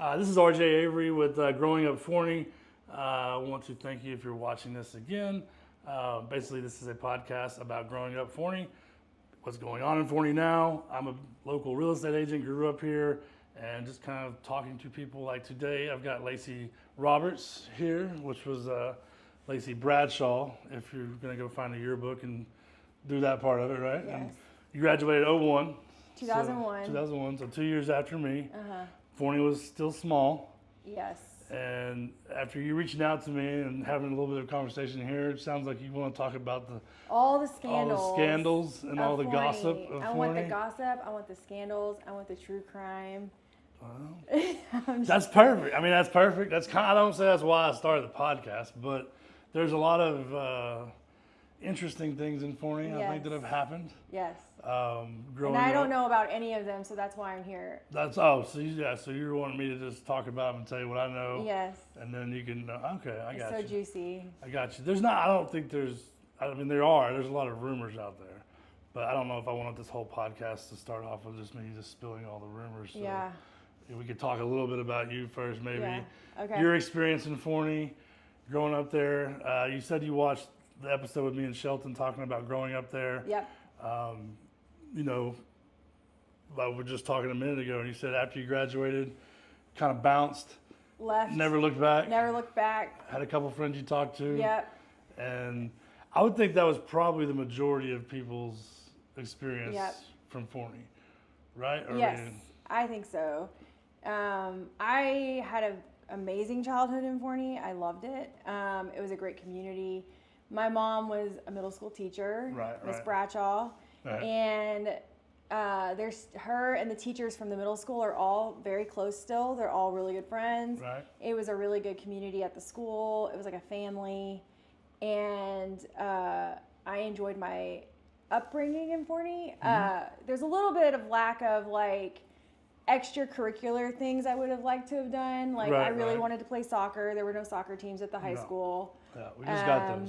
This is RJ Avery with Growing Up Forney. I want to thank you if you're watching this again. Basically, this is a podcast about growing up Forney, what's going on in Forney now. I'm a local real estate agent, grew up here, and just kind of talking to people. Like today, I've got Laci Roberts here, which was Laci Bradshaw, if you're going to go find a yearbook and do that part of it, right? Yes. And you graduated 01. 2001. 2001, so 2 years after me. Uh-huh. Forney was still small. Yes. And after you reaching out to me and having a little bit of conversation here, it sounds like you want to talk about all the scandals and all the Forney. gossip of I Forney. want the gossip. I want the scandals. I want the true crime. Well, that's perfect. I mean, that's perfect. That's kind. I don't say that's why I started the podcast, but there's a lot of interesting things in Forney, I think, that have happened. Yes. Growing and I don't up. know about any of them, so that's why I'm here. So you're wanting me to just talk about them and tell you what I know. Yes. And then you can. Okay, I got you. It's so juicy. I got you. There's not. I don't think there's. I mean, there are. There's a lot of rumors out there, but I don't know if I wanted this whole podcast to start off with just me just spilling all the rumors. So Yeah. we could talk a little bit about you first, maybe. Yeah. Okay. Your experience in Forney, growing up there. You said you watched the episode with me and Shelton talking about growing up there. Yep. You know, I was just talking a minute ago, and you said after you graduated, kind of bounced, Left. never looked back. Never looked back. Had a couple friends you talked to. Yep. And I would think that was probably the majority of people's experience from Forney, right? Yes, I think so. I had an amazing childhood in Forney. I loved it. It was a great community. My mom was a middle school teacher, Miss Bradshaw, and there's her and the teachers from the middle school are all very close still. They're all really good friends. Right. It was a really good community at the school. It was like a family, and I enjoyed my upbringing in Forney. There's a little bit of lack of like extracurricular things I would have liked to have done. Like I really wanted to play soccer. There were no soccer teams at the high school. Yeah, we just got those.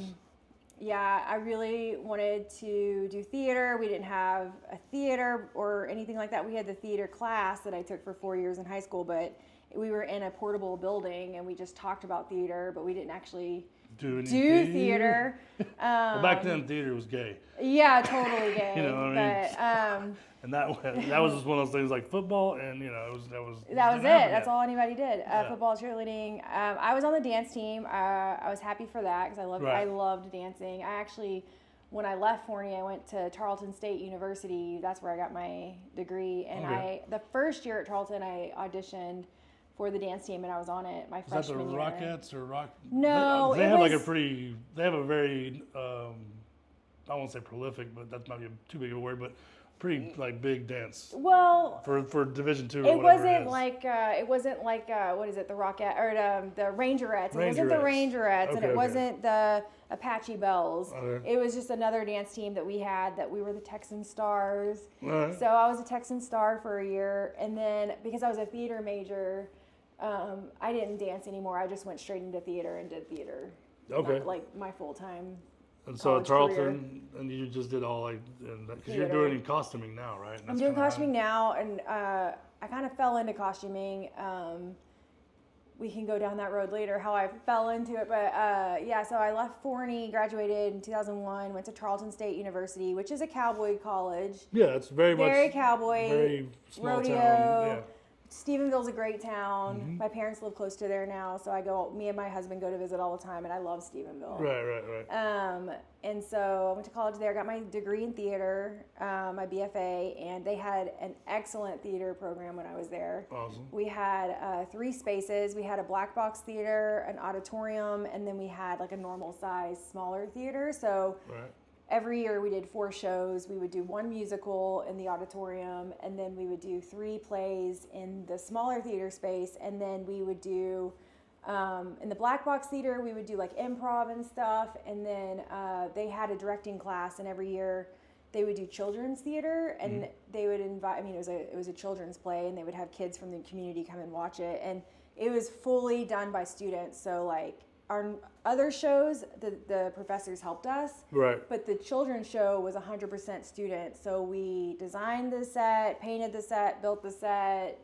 Yeah, I really wanted to do theater. We didn't have a theater or anything like that. We had the theater class that I took for 4 years in high school, but we were in a portable building and we just talked about theater, but we didn't actually do theater. Well, back then, theater was gay. Yeah, totally gay. You know what I mean? And that was just one of those things like football, and that was it. That's all anybody did. Football, cheerleading. I was on the dance team. I was happy for that because I loved dancing. I actually, when I left Forney, I went to Tarleton State University. That's where I got my degree. And the first year at Tarleton, I auditioned for the dance team, and I was on it my freshman year. Is that the Rockettes or Rock? No, they have a very I won't say prolific, but that might be too big of a word, but pretty like big dance. Well, for Division II. It wasn't like what is it, the Rockette or the Rangerettes? It wasn't the Rangerettes, and it wasn't the Apache Bells. It was just another dance team that we had that we were the Texan Stars. Right. So I was a Texan Star for a year, and then because I was a theater major, I didn't dance anymore. I just went straight into theater and did theater. Okay. Like my full time. And so at Tarleton, and you just did all because you're doing costuming now, right? I'm doing costuming now, and I kind of fell into costuming. We can go down that road later, how I fell into it. But so I left Forney, graduated in 2001, went to Tarleton State University, which is a cowboy college. Yeah, it's very much cowboy, very small rodeo. town. Yeah. Stephenville's a great town. Mm-hmm. My parents live close to there now, so me and my husband go to visit all the time, and I love Stephenville. Right. And so I went to college there, got my degree in theater, my BFA, and they had an excellent theater program when I was there. Awesome. We had 3 spaces. We had a black box theater, an auditorium, and then we had like a normal size, smaller theater. So every year we did 4 shows. We would do 1 musical in the auditorium, and then we would do 3 plays in the smaller theater space, and then we would do in the black box theater we would do like improv and stuff, and then they had a directing class, and every year they would do children's theater, and they would invite, it was a children's play, and they would have kids from the community come and watch it, and it was fully done by students. So like our other shows, the professors helped us, but the children's show was 100% student. So we designed the set, painted the set, built the set,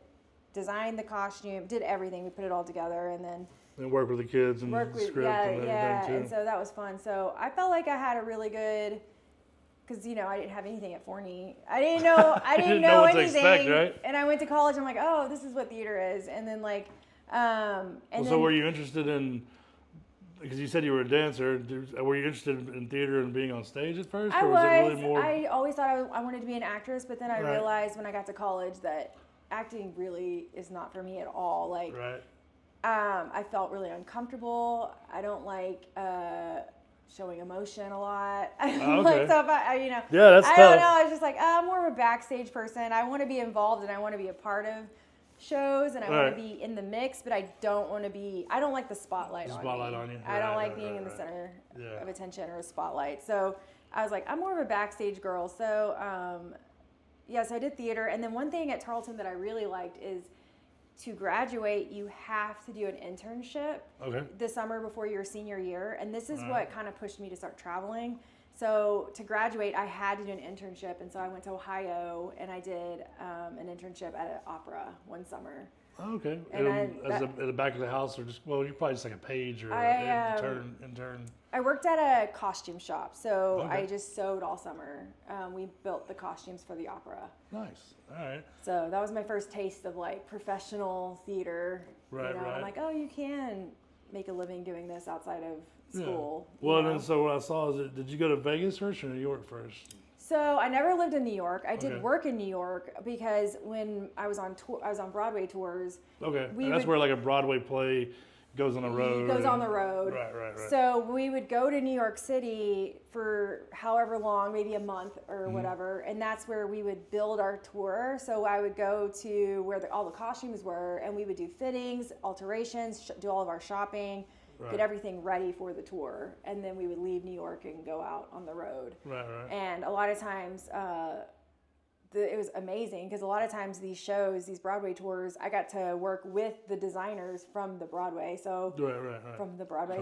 designed the costume, did everything. We put it all together, and then work with the kids and work with script and everything too. And so that was fun. So I felt like I had a really good, because I didn't have anything at Forney. I didn't know what to anything. expect, right? And I went to college. I'm like, oh, this is what theater is. And then so were you interested in? Because you said you were a dancer. Were you interested in theater and being on stage at first? I or was. It really more... I always thought I wanted to be an actress, but then I realized when I got to college that acting really is not for me at all. Like, I felt really uncomfortable. I don't like showing emotion a lot. Like, so if yeah, that's tough. I don't know. I was just like, I'm more of a backstage person. I want to be involved and I want to be a part of shows and I want to be in the mix, but I don't want to be. I don't like the spotlight on you. I don't like being in the center of attention or a spotlight. So I was like, I'm more of a backstage girl. So so I did theater, and then one thing at Tarleton that I really liked is to graduate, you have to do an internship the summer before your senior year, and this is what kind of pushed me to start traveling. So to graduate, I had to do an internship, and so I went to Ohio, and I did an internship at an opera one summer. Okay. And at the back of the house, or you're probably just like a page or an intern. I worked at a costume shop, so I just sewed all summer. We built the costumes for the opera. Nice. All right. So that was my first taste of like professional theater. Right. I'm like, oh, you can make a living doing this outside of school. Well, then so what I saw is, did you go to Vegas first or New York first? So I never lived in New York. I did work in New York because when I was on tour, I was on Broadway tours. Okay, and that's where like a Broadway play goes on the road. On the road. Right. So we would go to New York City for however long, maybe a month or whatever, and that's where we would build our tour. So I would go to where all the costumes were, and we would do fittings, alterations, do all of our shopping. Get everything ready for the tour, and then we would leave New York and go out on the road. Right. And a lot of times, it was amazing because a lot of times these shows, these Broadway tours, I got to work with the designers from the Broadway. So from the Broadway.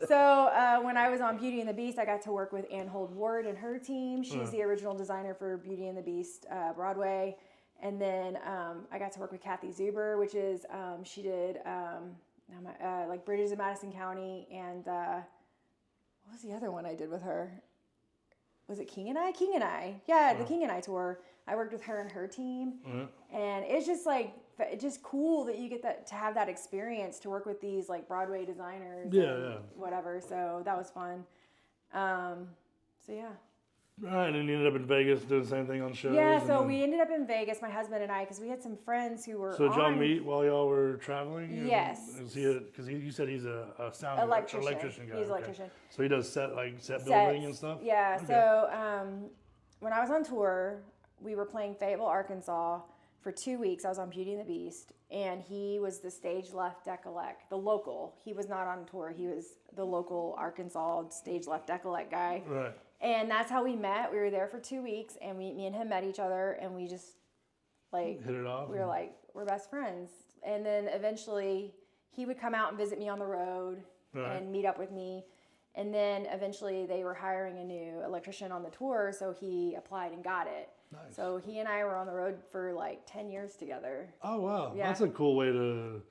So when I was on Beauty and the Beast, I got to work with Ann Hold-Ward and her team. She's the original designer for Beauty and the Beast Broadway. And then I got to work with Kathy Zuber, which is she did. Like Bridges in Madison County, and what was the other one I did with her? Was it King and I? King and I. Yeah, the King and I tour. I worked with her and her team, and it's just like cool that you get to have that experience to work with these like Broadway designers. Whatever. So that was fun. Right, and you ended up in Vegas doing the same thing on shows. Yeah, so we ended up in Vegas, my husband and I, because we had some friends who were. So did y'all meet while y'all were traveling? Yes. Because you said he's a sound electrician guy. He's an electrician. So he does set building and stuff. Yeah. Okay. So when I was on tour, we were playing Fayetteville, Arkansas for 2 weeks. I was on Beauty and the Beast, and he was the stage left deck-elect, the local. He was not on tour. He was the local Arkansas stage left deck-elect guy. Right. And that's how we met. We were there for 2 weeks, and me and him met each other, and we just like hit it off. We were like, we're best friends. And then eventually, he would come out and visit me on the road and meet up with me. And then eventually, they were hiring a new electrician on the tour, so he applied and got it. Nice. So he and I were on the road for like 10 years together. Oh wow, that's a cool way to.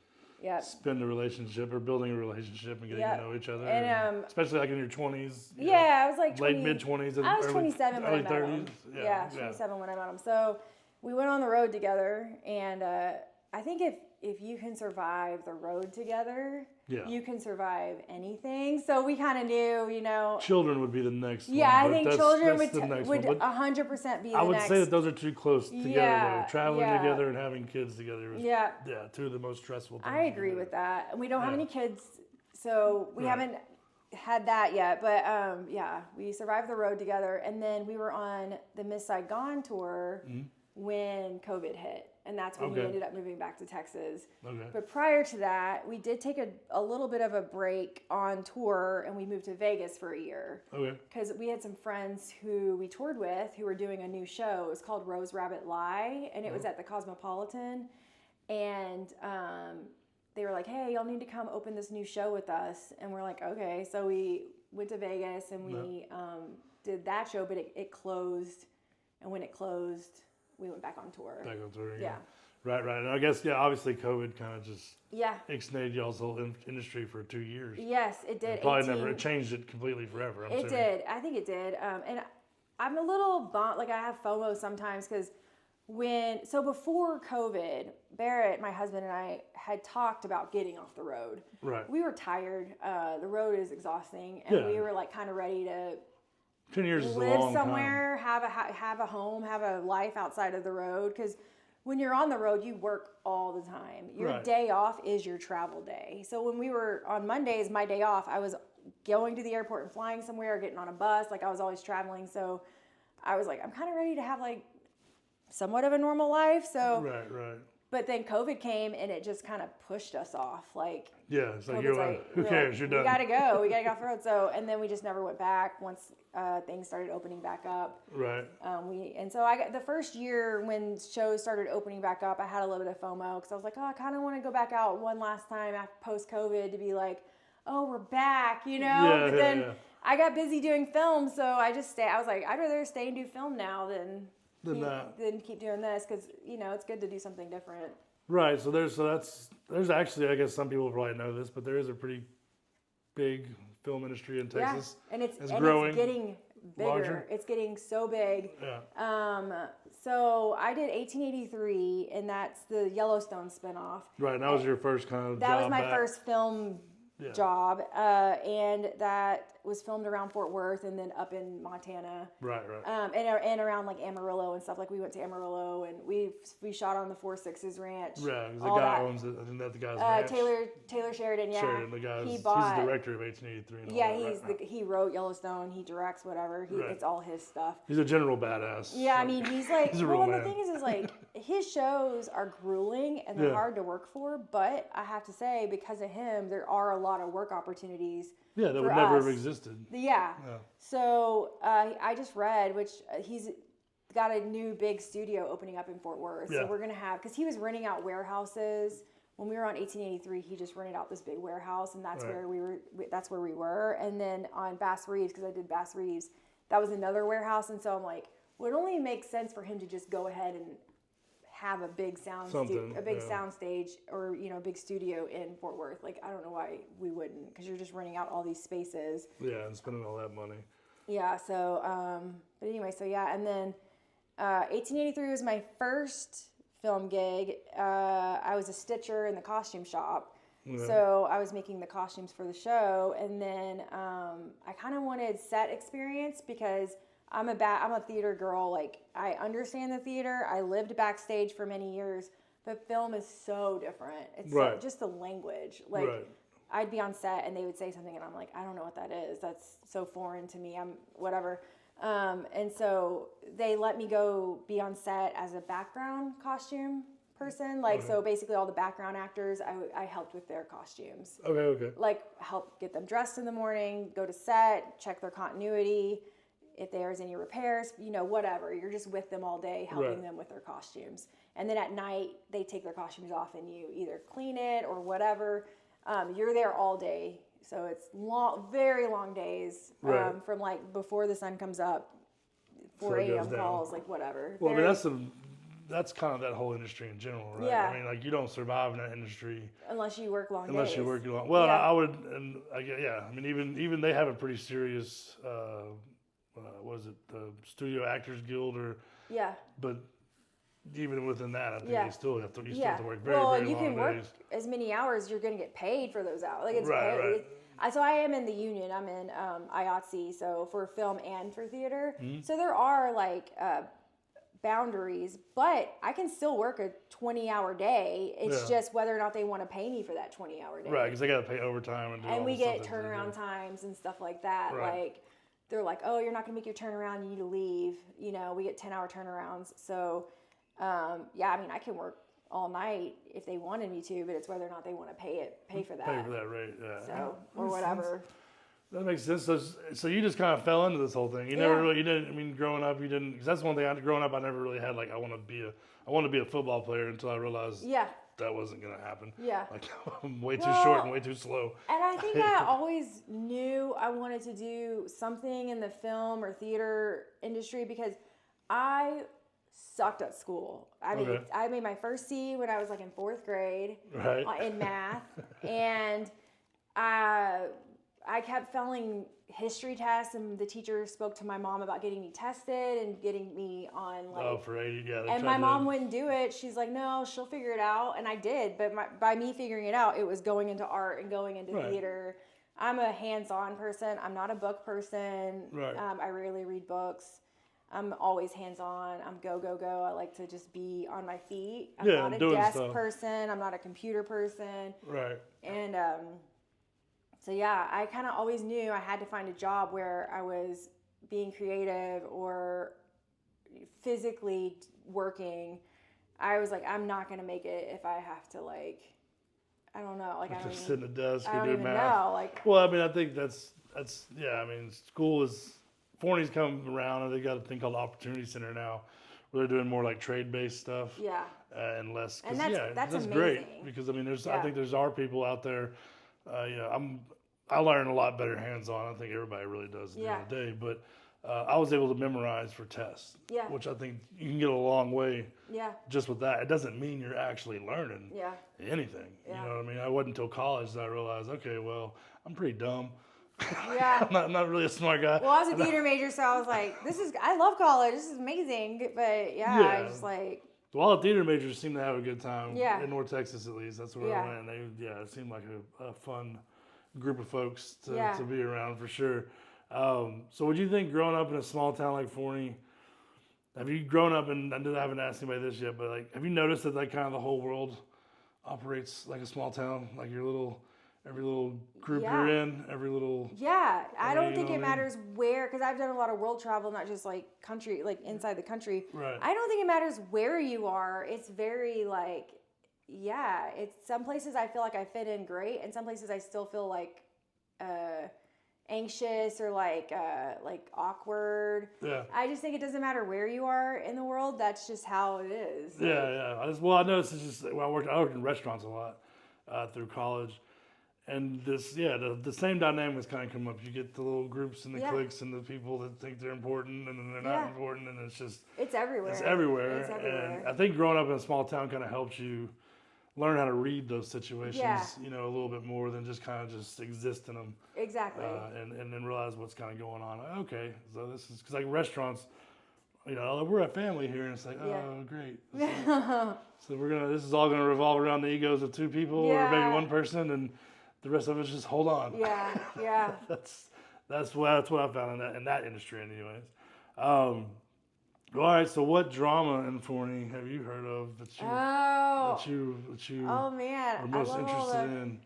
Spend a relationship or building a relationship and getting to know each other. And, especially like in your 20s. I was like late mid-20s. I was 27 when I met him. Yeah, 27 when I met him. So we went on the road together, and I think if you can survive the road together, you can survive anything. So we kind of knew, Children would be the next one. Yeah, I think children would 100% be the next. I would say that those are too close together, though. Traveling together and having kids together is two of the most stressful things. I agree with that. And we don't have any kids, so we haven't had that yet. But we survived the road together. And then we were on the Miss Saigon tour when COVID hit. And that's when we ended up moving back to Texas. Okay. But prior to that, we did take a little bit of a break on tour, and we moved to Vegas for a year. Okay. Because we had some friends who we toured with who were doing a new show. It was called Rose Rabbit Lie, and it was at the Cosmopolitan. And they were like, hey, y'all need to come open this new show with us. And we're like, okay. So we went to Vegas, and we did that show, but it closed. And when it closed, we went back on tour. Yeah. Right. And I guess, obviously COVID kind of just Yeah. ixnayed y'all's whole industry for 2 years. Yes, it did. It probably it changed it completely forever. It did. I think it did. And I'm a little bummed. Like, I have FOMO sometimes because before COVID, Barrett, my husband, and I had talked about getting off the road. Right. We were tired. The road is exhausting. And we were like kind of ready to 10 years is a live long somewhere, have a home, have a life outside of the road. Because when you're on the road, you work all the time. Your day off is your travel day. So when we were on Mondays, my day off, I was going to the airport and flying somewhere, or getting on a bus. Like, I was always traveling. So I was like, I'm kind of ready to have like somewhat of a normal life. So Right. But then COVID came and it just kind of pushed us off. Like, it's like you're like, who cares? You're done. We gotta go. We gotta get off the road. So, and then we just never went back once things started opening back up. Right. So I got the first year when shows started opening back up, I had a little bit of FOMO because I was like, I kind of want to go back out one last time after post COVID to be like, oh, we're back, But then I got busy doing film, so I just stayed. I was like, I'd rather stay and do film now than keep doing this because it's good to do something different. Right. So there's actually, I guess some people probably know this, but there is a pretty big film industry in Texas. Yeah, and it's growing, it's getting bigger. larger. It's getting so big. Yeah. So I did 1883, and that's the Yellowstone spinoff. Right. And that was your first kind of That job was my back. first film job, and that was filmed around Fort Worth and then up in Montana. Right. And around like Amarillo and stuff. Like, we went to Amarillo and we shot on the 4-6's ranch. Yeah, because the guy owns it. I think that's the guy's ranch. Taylor Sheridan. Yeah, Sheridan, the guy. He's the director of 1883. And he wrote Yellowstone. He directs whatever. It's all his stuff. He's a general badass. Yeah, I mean, he's like. He's a real man. The thing is like his shows are grueling and they're hard to work for. But I have to say, because of him, there are a lot of work opportunities. Yeah, that would never have existed. Yeah. So I just read, which he's got a new big studio opening up in Fort Worth. So we're going to have, because he was renting out warehouses. When we were on 1883, he just rented out this big warehouse, and that's where we were. And then on Bass Reeves, because I did Bass Reeves, that was another warehouse. And so I'm like, well, it only makes sense for him to just go ahead and have a big sound stage or a big studio in Fort Worth. Like, I don't know why we wouldn't, because you're just renting out all these spaces. Yeah, and spending all that money. Yeah. So, but anyway, and then 1883 was my first film gig. I was a stitcher in the costume shop. Yeah. So I was making the costumes for the show, and then I kind of wanted set experience because I'm a theater girl. Like, I understand the theater. I lived backstage for many years, but film is so different. It's just the language. Like, I'd be on set and they would say something and I'm like, I don't know what that is. That's so foreign to me. I'm whatever. And so they let me go be on set as a background costume person. Like, so basically all the background actors, I helped with their costumes. Okay. Like, help get them dressed in the morning, go to set, check their continuity. If there's any repairs, whatever. You're just with them all day, helping them with their costumes. And then at night, they take their costumes off and you either clean it or whatever. You're there all day. So it's very long days from like before the sun comes up, 4 a.m. calls, like whatever. Well, I mean, that's kind of that whole industry in general, right? Yeah. I mean, like, you don't survive in that industry unless you work long days. Unless you work long. Well, I would, I mean, even they have a pretty serious. What is it, the Studio Actors Guild but even within that, I think you still have to work very long days. You can work as many hours, you're going to get paid for those hours. Like, it's paid. So I am in the union. I'm in IATSE, so for film and for theater. Mm-hmm. So there are like boundaries, but I can still work a 20-hour day. It's just whether or not they want to pay me for that 20-hour day. Right, because they got to pay overtime and we get turnaround times and stuff like that. Right. Like, they're like, oh, you're not going to make your turnaround, you need to leave. We get 10-hour turnarounds. So, I mean, I can work all night if they wanted me to, but it's whether or not they want to pay for that. Pay for that rate, yeah. So, or whatever. That makes sense. So you just kind of fell into this whole thing. You didn't, I mean, growing up, you didn't, because that's one thing, growing up, I never really had, like, I want to be a football player until I realized that wasn't going to happen. Yeah. Like, I'm way too short and way too slow. And I think I always knew I wanted to do something in the film or theater industry because I sucked at school. I made my first C when I was like in 4th grade in math. And I kept failing history tests, and the teacher spoke to my mom about getting me tested and getting me on like for 80, yeah. And my mom wouldn't do it. She's like, no, she'll figure it out. And I did, but by me figuring it out, it was going into art and going into theater. I'm a hands-on person. I'm not a book person. I rarely read books. I'm always hands-on. I'm go. I like to just be on my feet. I'm not a desk person. I'm not a computer person. And so yeah, I kind of always knew I had to find a job where I was being creative or physically working. I was like, I'm not going to make it if I have to like, I don't know. Like, I don't just sit at a desk I and don't do even math. know. Like, well, I mean, I think that's yeah. I mean, school is Forney's come around, and they got a thing called Opportunity Center now, where they're doing more like trade-based stuff. Yeah. And less. And that's amazing. Great because I mean, I think there's our people out there. I learn a lot better hands-on. I think everybody really does at the end of the day. But I was able to memorize for tests, which I think you can get a long way just with that. It doesn't mean you're actually learning anything. You know what I mean? It wasn't until college that I realized, okay, well, I'm pretty dumb. Yeah. I'm not really a smart guy. Well, I was a theater major, so I was like, I love college. This is amazing. But I just like. Well, all the theater majors seem to have a good time. Yeah. In North Texas, at least. That's where I went. It seemed like a fun group of folks to be around for sure. So what do you think growing up in a small town like Forney, have you grown up in, I haven't asked anybody this yet, but like, have you noticed that like kind of the whole world operates like a small town? Like every little group you're in, every little... Yeah, I don't think it matters where, because I've done a lot of world travel, not just like country, like inside the country. I don't think it matters where you are. It's very like, it's some places I feel like I fit in great, and some places I still feel like anxious or like awkward. I just think it doesn't matter where you are in the world. That's just how it is. I noticed it's just, I worked in restaurants a lot through college. And this, the same dynamics kind of come up. You get the little groups and the cliques and the people that think they're important and then they're not important, and it's just... It's everywhere. And I think growing up in a small town kind of helps you learn how to read those situations, a little bit more than just kind of just exist in them. Exactly. And then realize what's kind of going on. Okay, so this is... Because like restaurants, we're a family here, and it's like, oh, great. So this is all going to revolve around the egos of two people or maybe one person, and... The rest of it's just hold on. That's what I found in that industry, anyways. All right. So, what drama in Forney have you heard of that you oh man, are most interested in?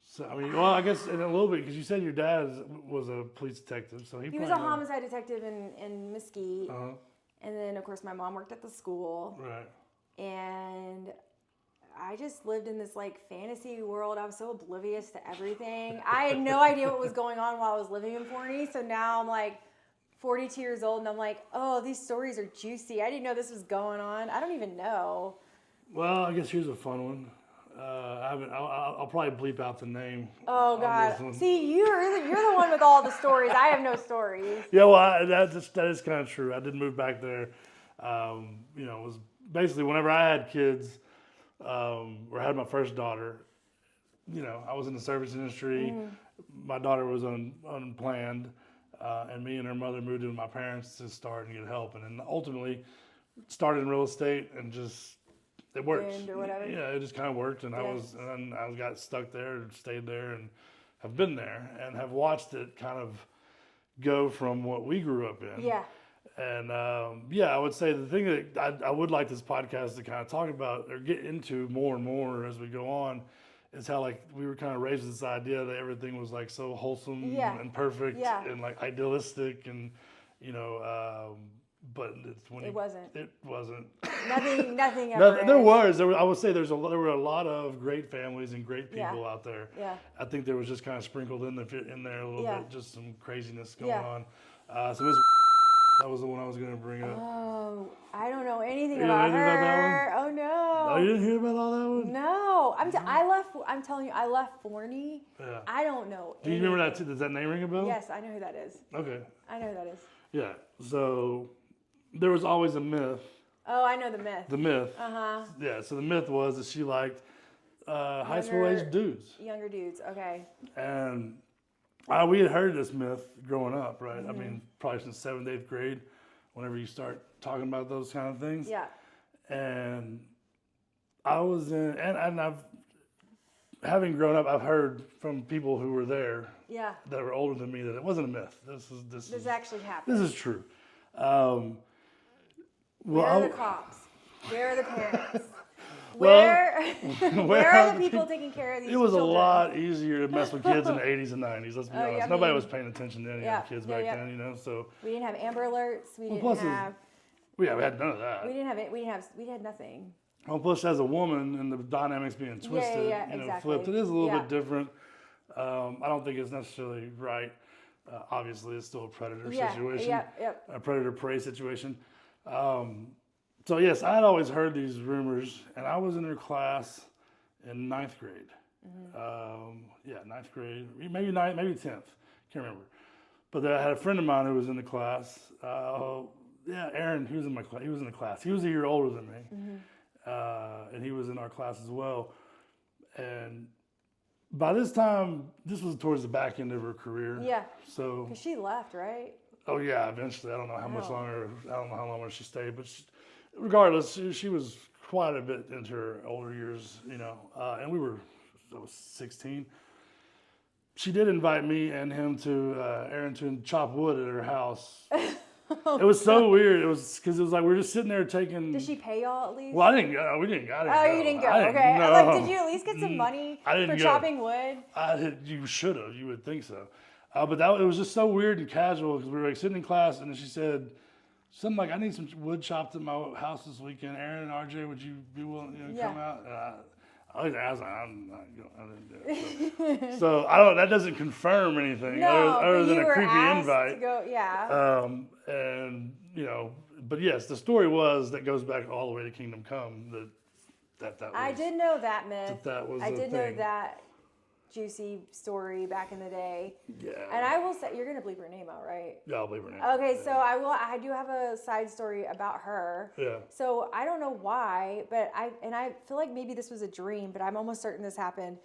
So, I mean, I guess in a little bit because you said your dad was a police detective, so he was a homicide detective in Mesquite, and then of course my mom worked at the school, and I just lived in this like fantasy world. I was so oblivious to everything. I had no idea what was going on while I was living in Forney. So now I'm like 42 years old and I'm like, oh, these stories are juicy. I didn't know this was going on. I don't even know. Well, I guess here's a fun one. I'll probably bleep out the name. Oh God! See, you're the one with all the stories. I have no stories. Yeah, well, that is kind of true. I did move back there. It was basically whenever I had kids. Or had my first daughter, I was in the service industry. My daughter was unplanned, and me and her mother moved in with my parents to start and get help. And then ultimately started in real estate and just, it worked. Or whatever. Yeah, it just kind of worked. And I got stuck there and stayed there and have been there and have watched it kind of go from what we grew up in. Yeah. And I would say the thing that I would like this podcast to kind of talk about or get into more and more as we go on is how like we were kind of raised with this idea that everything was like so wholesome and perfect and like idealistic and but it wasn't. It wasn't. Nothing ever. There was. I would say there were a lot of great families and great people out there. Yeah. I think there was just kind of sprinkled in there a little bit, just some craziness going on. So that was the one I was going to bring up. Oh, I don't know anything about her. Oh no. Oh, you didn't hear about all that one? No. I'm telling you, I left Forney. Yeah. I don't know. Do you remember that? Does that name ring a bell? Yes, I know who that is. Okay. I know who that is. Yeah. So there was always a myth Oh, I know the myth. The myth. Uh-huh. Yeah, so the myth was that she liked high school-aged dudes. Younger dudes, okay. And we had heard this myth growing up, right? I mean, probably since 7th, 8th grade, whenever you start talking about those kind of things. Yeah. And I was in, and having grown up, I've heard from people who were there that were older than me that it wasn't a myth. This actually happened. This is true. Where are the cops? Where are the parents? Where where are the people taking care of these children? It was a lot easier to mess with kids in the 80s and 90s, let's be honest. Yeah, Nobody was paying attention to any of the kids back then, you know, so. We didn't have Amber Alerts. We had none of that. We had nothing. Well, plus as a woman and the dynamics being twisted, exactly. flipped, it is a little bit different. I don't think it's necessarily right. Obviously, it's still a predator situation, a predator-prey situation. So yes, I had always heard these rumors, and I was in her class in 9th grade. 9th grade, maybe 10th, can't remember. But I had a friend of mine who was in the class. Aaron, he was in my class. He was in the class. He was a year older than me, and he was in our class as well. And by this time, this was towards the back end of her career. Yeah. So. Because she left, right? Oh yeah, eventually. I don't know how much longer. I don't know how long she stayed, but regardless, she was quite a bit into her older years, you know. And I was 16. She did invite me and him to Aaron to chop wood at her house. It was so weird. It was because it was like we were just sitting there taking. Did she pay y'all at least? Well, I didn't go. We didn't go. You didn't go. Okay. No. Like, did you at least get some money for go. chopping wood? You should have. You would think so. But it was just so weird and casual because we were like sitting in class and then she said something like, "I need some wood chopped at my house this weekend. Aaron and RJ, would you be willing to come out?" I was like, "I'm not going. I didn't do it." So I don't. That doesn't confirm anything other than a creepy invite. To go, and but yes, the story that goes back all the way to Kingdom Come. That was. I did know that myth. That was. I did know that juicy story back in the day. Yeah. And I will say, you're gonna bleep her name out, right? Yeah, I'll bleep her name. Okay, so I do have a side story about her. Yeah. So I don't know why, but I feel like maybe this was a dream, but I'm almost certain this happened.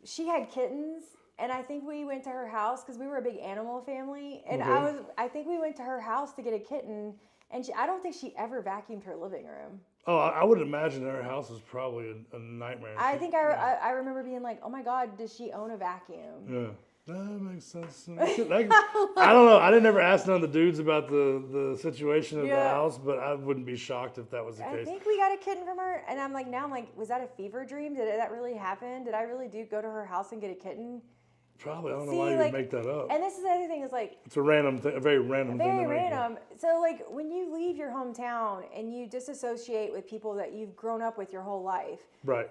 She had kittens, and I think we went to her house because we were a big animal family, and I think we went to her house to get a kitten, and I don't think she ever vacuumed her living room. Oh, I would imagine her house is probably a nightmare. I think I remember being like, oh my God, does she own a vacuum? Yeah, that makes sense. I don't know. I didn't ever ask none of the dudes about the situation of the house, but I wouldn't be shocked if that was the case. I think we got a kitten from her, and I'm like, was that a fever dream? Did that really happen? Did I really go to her house and get a kitten? Probably. I don't know why you would make that up. And this is the other thing is like... It's a random thing, a very random thing. Very random. So like when you leave your hometown and you disassociate with people that you've grown up with your whole life. Right.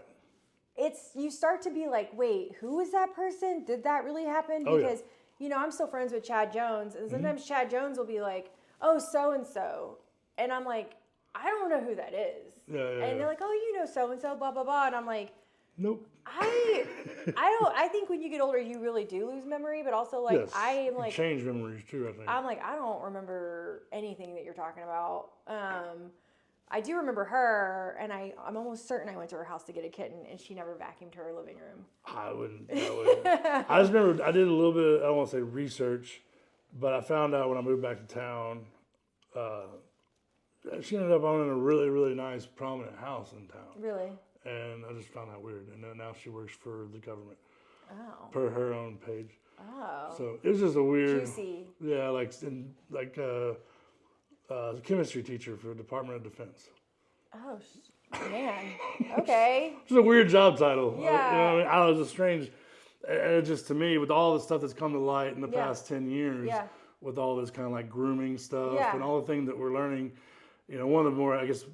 You start to be like, wait, who is that person? Did that really happen? Because, I'm still friends with Chad Jones. And sometimes Chad Jones will be like, oh, so-and-so. And I'm like, I don't know who that is. And they're like, oh, you know so-and-so, blah, blah, blah. And I'm like... Nope. I think when you get older, you really do lose memory, but also like yes, I am like change memories too. I think I'm like I don't remember anything that you're talking about. I do remember her, and I'm almost certain I went to her house to get a kitten, and she never vacuumed her living room. I wouldn't. I just remember I did a little bit. I don't want to say research, but I found out when I moved back to town. She ended up owning a really, really nice, prominent house in town. Really. And I just found that weird. And then now she works for the government. Oh. Per her own page. Oh. So it was just a weird. Juicy. Yeah, chemistry teacher for the Department of Defense. Oh, man. Okay. It's a weird job title. Yeah. You know what I mean? I don't know, it's just strange. And just to me, with all the stuff that's come to light in the past 10 years, with all this kind of like grooming stuff and all the things that we're learning, one of the more, I guess,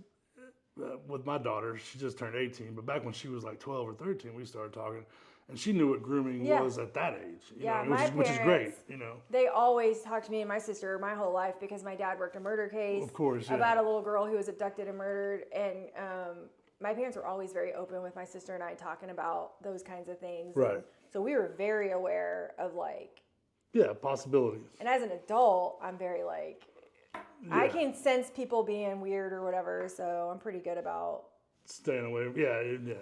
with my daughter, she just turned 18, but back when she was like 12 or 13, we started talking, and she knew what grooming was at that age, which is great, They always talked to me and my sister my whole life because my dad worked a murder case about a little girl who was abducted and murdered, and my parents were always very open with my sister and I talking about those kinds of things. Right. And so we were very aware of like... Yeah, possibilities. And as an adult, I'm very like... I can sense people being weird or whatever, so I'm pretty good about staying away. Yeah.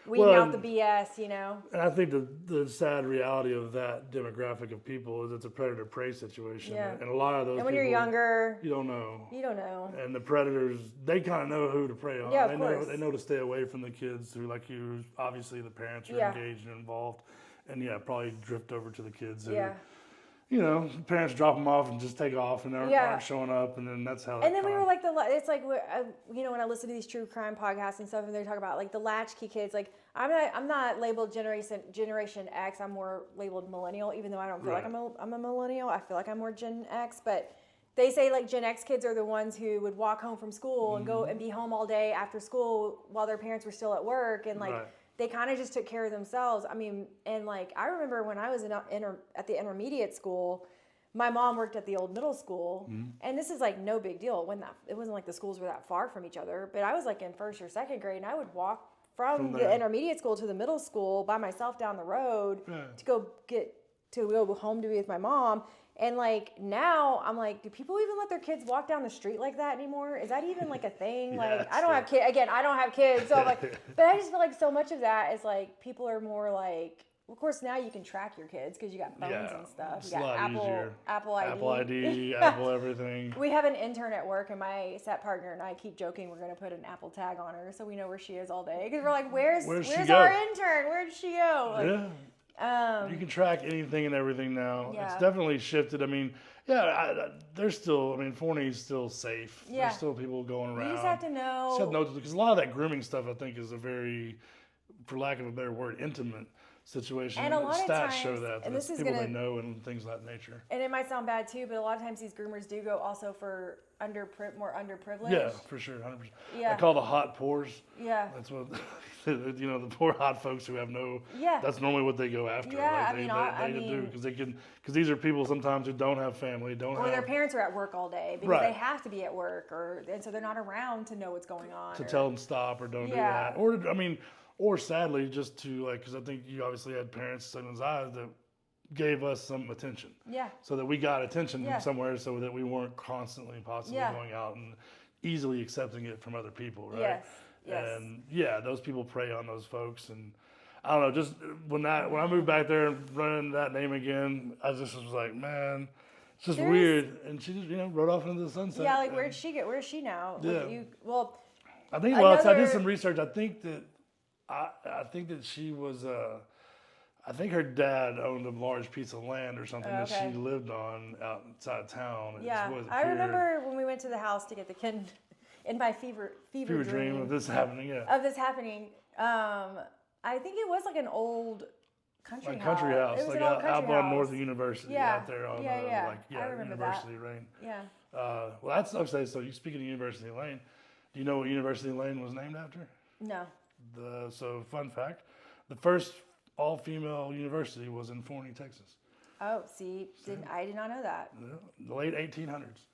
weeding out the BS, you know. And I think the sad reality of that demographic of people is it's a predator-prey situation. Yeah. And a lot of those And when people, you're younger, you don't know. you don't know. And the predators, they kind of know who to prey on. Yeah, of course. They know to stay away from the kids who, like you, obviously the parents are engaged and involved. And probably drift over to the kids who, the parents drop them off and just take off and they aren't showing up, and then that's how. And then we were like it's like when I listen to these true crime podcasts and stuff, and they talk about like the latchkey kids. Like I'm not labeled Generation X. I'm more labeled millennial, even though I don't feel like I'm a millennial. I feel like I'm more Gen X. But they say like Gen X kids are the ones who would walk home from school and go and be home all day after school while their parents were still at work, and like. They kind of just took care of themselves. I mean, and like I remember when I was at the intermediate school, my mom worked at the old middle school, and this is like no big deal. It wasn't like the schools were that far from each other, but I was like in first or second grade, and I would walk from the intermediate school to the middle school by myself down the road to go home to be with my mom. And like now I'm like, do people even let their kids walk down the street like that anymore? Is that even like a thing? Like I don't have kids. Again, I don't have kids. So I'm like, but I just feel like so much of that is like people are more like, of course now you can track your kids because you got phones and stuff. You got Apple ID, Apple everything. We have an intern at work, and my set partner and I keep joking we're going to put an Apple tag on her so we know where she is all day. Because we're like, where's our intern? Where did she go? Like, you can track anything and everything now. It's definitely shifted. I mean, there's still, Forney's still safe. There's still people going around. You just have to know. Because a lot of that grooming stuff, I think, is a very, for lack of a better word, intimate situation. And a lot of stats times, show that. And this is people they know and things of that nature. And it might sound bad too, but a lot of times these groomers do go also for more underprivileged. Yeah, for sure, 100%. Yeah. I call the hot poors. Yeah. That's what, the poor hot folks who have no. Yeah. That's normally what they go after. Yeah, they do because these are people sometimes who don't have family, or their parents are at work all day because they have to be at work, and so they're not around to know what's going on. To tell them stop or don't do that, or sadly just to because I think you obviously had parents, same as I, that gave us some attention. Yeah. So that we got attention from somewhere, so that we weren't constantly possibly going out and easily accepting it from other people, right? Yes. And those people prey on those folks, and I don't know. Just when I moved back there and running that name again, I just was like, man, it's just weird. And she just rode off into the sunset. Yeah, like where's she now? Yeah. I think I did some research. I think that she was. I think her dad owned a large piece of land or something that she lived on outside of town. Yeah, I remember when we went to the house to get the kid in my fever dream of this happening. Yeah. Of this happening. I think it was like an old country house. Country house, It was like an old country out house. by North University, out there on I remember University that. Lane. Yeah. Well, that's okay. So you speaking of University Lane, do you know what University Lane was named after? No. So fun fact, the first all-female university was in Forney, Texas. Oh, see, I did not know that. Yeah, the late 1800s.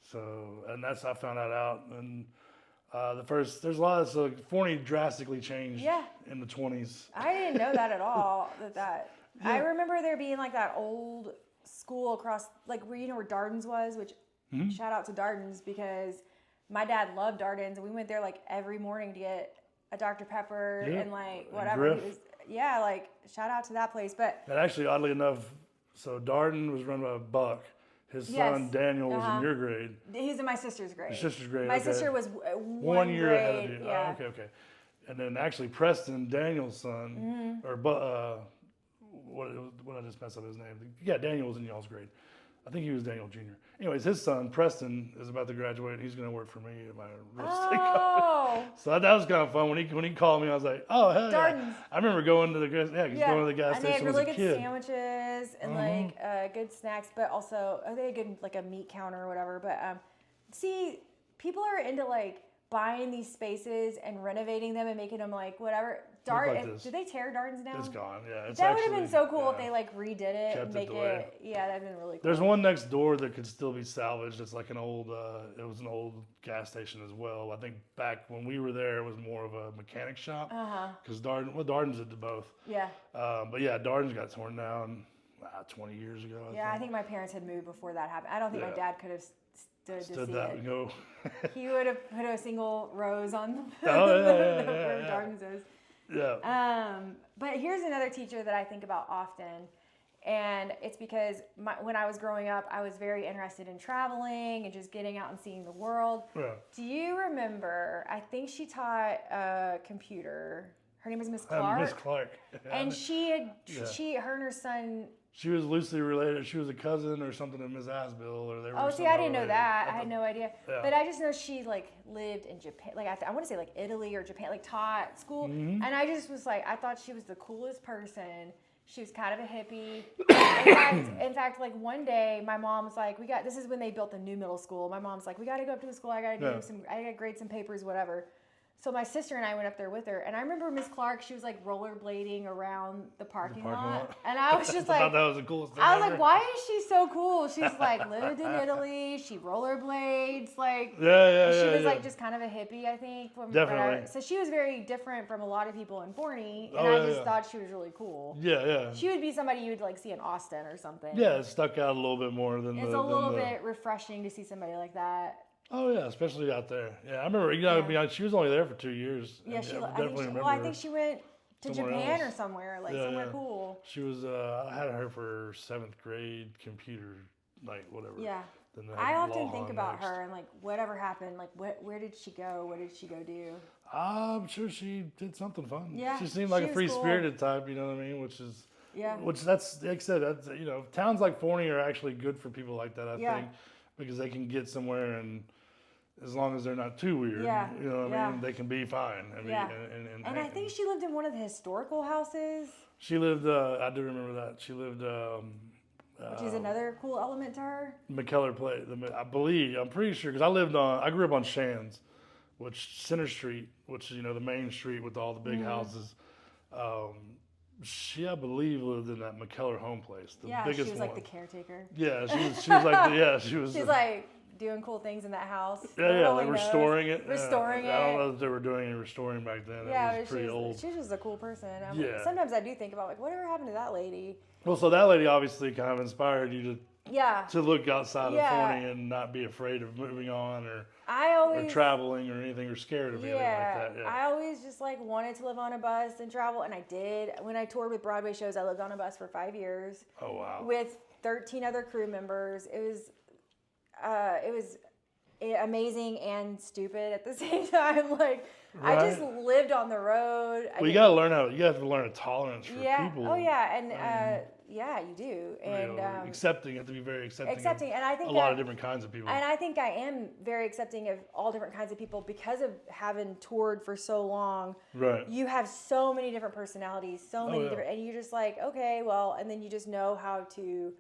So, and I found that out. And there's a lot of, so Forney drastically changed in the 20s. I didn't know that at all. I remember there being like that old school across, like where Darden's was, which shout out to Darden's because my dad loved Darden's, and we went there like every morning to get a Dr. Pepper and like whatever. Like shout out to that place. But and actually, oddly enough, so Darden was run by Buck. His son Daniel was in your grade. He's in my sister's grade. Your sister's grade. My sister was one year grade, ahead of you. Yeah. Oh, okay. And then actually Preston, Daniel's son, what did I just mess up his name? Yeah, Daniel was in y'all's grade. I think he was Daniel Jr. Anyways, his son, Preston, is about to graduate. He's going to work for me at my real estate company. So that was kind of fun. When he called me, I was like, oh, hell yeah. I remember going to the gas and station they had really good kid. sandwiches and like good snacks, but also they had good like a meat counter or whatever. But see, people are into like buying these spaces and renovating them and making them like whatever. Did they tear Darden's down? It's gone. Yeah, that would have been so cool if they like redid it and make it. Yeah, that'd been really cool. There's one next door that could still be salvaged. It's like an old. It was an old gas station as well. I think back when we were there, it was more of a mechanic shop. Because Darden's did both. Yeah. But yeah, Darden's got torn down. 20 years ago. I think my parents had moved before that happened. I don't think my dad could have stood to see that it. and go. He would have put a single rose on yeah. Darwin's rose. Yeah. But here's another teacher that I think about often. And it's because when I was growing up, I was very interested in traveling and just getting out and seeing the world. Yeah. Do you remember, I think she taught computer. Her name was Miss Clark. Miss Clark. And her and her son. She was loosely related. She was a cousin or something to Miss Asbill, or they were. Oh, see, I didn't know that. I had no idea. Yeah. But I just know she like lived in Japan. Like I want to say like Italy or Japan, like taught school. And I just was like, I thought she was the coolest person. She was kind of a hippie. In fact, like one day, my mom was like, this is when they built the new middle school. My mom's like, we got to go up to the school. I got to grade some papers, whatever. So my sister and I went up there with her. And I remember Miss Clark, she was like rollerblading around the parking lot. And I was just like, I thought that was the coolest thing I was ever. like, why is she so cool? She's like lived in Italy. She rollerblades. Like, she was like just kind of a hippie, I think. Definitely. So she was very different from a lot of people in Forney. And I just thought she was really cool. Yeah. She would be somebody you would like see in Austin or something. Yeah, it stuck out a little bit more than it's a little bit refreshing to see somebody like that. Oh yeah, especially out there. Yeah, I remember. She was only there for 2 years. Yeah, I think she went to Japan or somewhere, somewhere cool. She was. I had her for 7th grade computer, whatever. Yeah. I often think about her and like whatever happened. Like where did she go? What did she go do? I'm sure she did something fun. Yeah. She seemed like a free-spirited type. You know what I mean? Which that's like I said. That's towns like Forney are actually good for people like that. I think because they can get somewhere and. As long as they're not too weird, you know what I mean, they can be fine. I mean, and I think she lived in one of the historical houses. She lived. I do remember that. She lived. Which is another cool element to her. McKellar Place. I'm pretty sure because I grew up on Shands, which Center Street, which is the main street with all the big houses. She, I believe, lived in that McKellar home place, the biggest one. She was like the caretaker. Yeah, she was like she was. She's like doing cool things in that house. Like restoring it. Restoring it. I don't know if they were doing any restoring back then. It was pretty old. She's just a cool person. Sometimes I do think about like, whatever happened to that lady? Well, so that lady obviously kind of inspired you to look outside of Forney and not be afraid of moving on or traveling or anything or scared of anything like that. Yeah. I always just like wanted to live on a bus and travel, and I did. When I toured with Broadway shows, I lived on a bus for 5 years. Oh wow! With 13 other crew members. It was amazing and stupid at the same time. Like I just lived on the road. You got to learn you have to learn a tolerance for people. Oh yeah, and you do. And accepting, you have to be very accepting. And I think a lot of different kinds of people. And I think I am very accepting of all different kinds of people because of having toured for so long. Right. You have so many different personalities, different, and you're just like, okay, well, and then you just know how to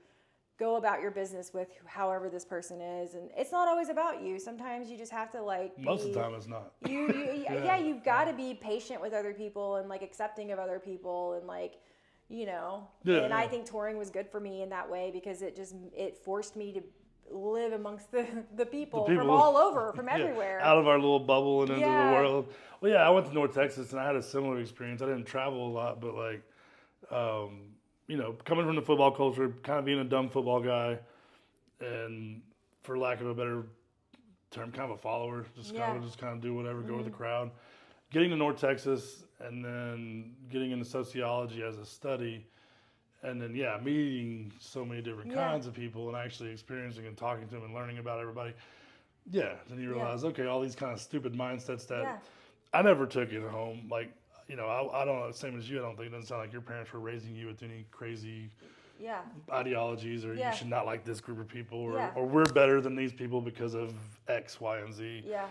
go about your business with however this person is, and it's not always about you. Sometimes you just have to most of the time it's not. You've got to be patient with other people and like accepting of other people and and I think touring was good for me in that way because it forced me to live amongst the people from all over, from everywhere, out of our little bubble and into the world. Well, I went to North Texas and I had a similar experience. I didn't travel a lot, but coming from the football culture, kind of being a dumb football guy, and for lack of a better term, kind of a follower, just kind of do whatever, go with the crowd. Getting to North Texas and then getting into sociology as a study, and then meeting so many different kinds of people and actually experiencing and talking to them and learning about everybody. Yeah, then you realize, okay, all these kind of stupid mindsets that I never took it home. Like, I don't know, same as you, I don't think it doesn't sound like your parents were raising you with any crazy ideologies or you should not like this group of people or we're better than these people because of X, Y, and Z. Yeah.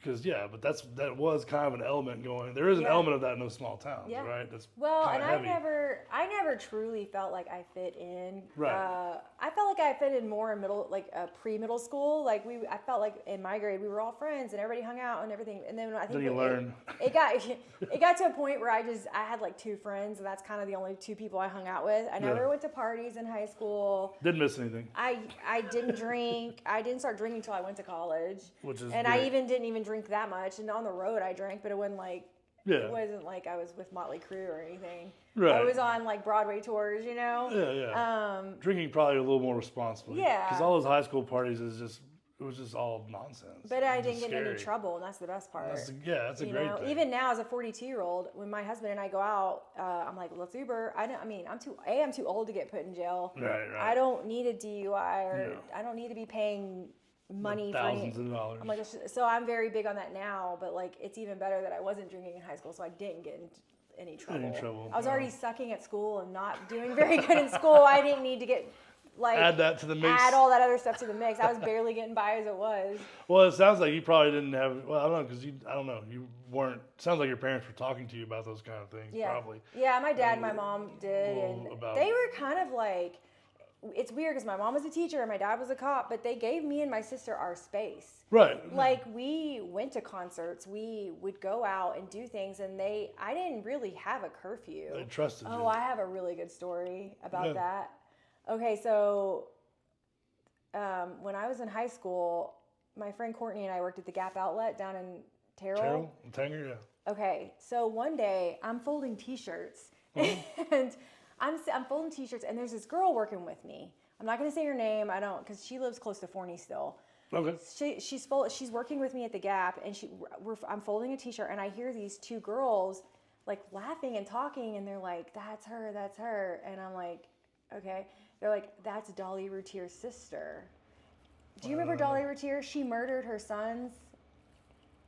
Because but that was kind of an element going. There is an element of that in those small towns, right? That's and heavy. I never truly felt like I fit in. Right. I felt like I fit in more in pre-middle school. Like I felt like in my grade we were all friends and everybody hung out and everything. And then I think you learn. It got to a point where I had like 2 friends and that's kind of the only 2 people I hung out with. I never went to parties in high school. Didn't miss anything. I didn't drink. I didn't start drinking until I went to college. Which is I didn't even drink that much, and on the road I drank, but it wasn't like Yeah. It wasn't like I was with Motley Crue or anything. Right. I was on like Broadway tours, you know? Yeah. Drinking probably a little more responsibly. Yeah. Because all those high school parties it was just all nonsense. But I didn't get in any trouble, and that's the best part. That's a great thing. Even now, as a 42-year-old, when my husband and I go out, I'm like, let's Uber. I'm too old to get put in jail. Right. I don't need a DUI, or I don't need to be paying money thousands of dollars. I'm like, so I'm very big on that now. But like, it's even better that I wasn't drinking in high school, so I didn't get into any trouble. I was already sucking at school and not doing very good in school. I didn't need to get. Like, add that to the mix. Add all that other stuff to the mix. I was barely getting by as it was. Well, it sounds like you probably didn't have. Well, I don't know because you weren't. Sounds like your parents were talking to you about those kind of things. Yeah. Probably. Yeah, my dad and my mom did, and they were kind of like. It's weird because my mom was a teacher and my dad was a cop, but they gave me and my sister our space. Right. Like we went to concerts, we would go out and do things, and I didn't really have a curfew. They trusted you. Oh, I have a really good story about that. Okay, so when I was in high school, my friend Courtney and I worked at the Gap Outlet down in Terrell. Tanger, yeah. Okay, so one day I'm folding T-shirts, and I'm folding T-shirts, and there's this girl working with me. I'm not going to say her name, because she lives close to Forney still. Okay. She's working with me at the Gap, and I'm folding a T-shirt, and I hear these two girls like laughing and talking, and they're like, "That's her," and I'm like, "Okay." They're like, "That's Dolly Routier's sister." Do you remember Dolly Routier? She murdered her sons.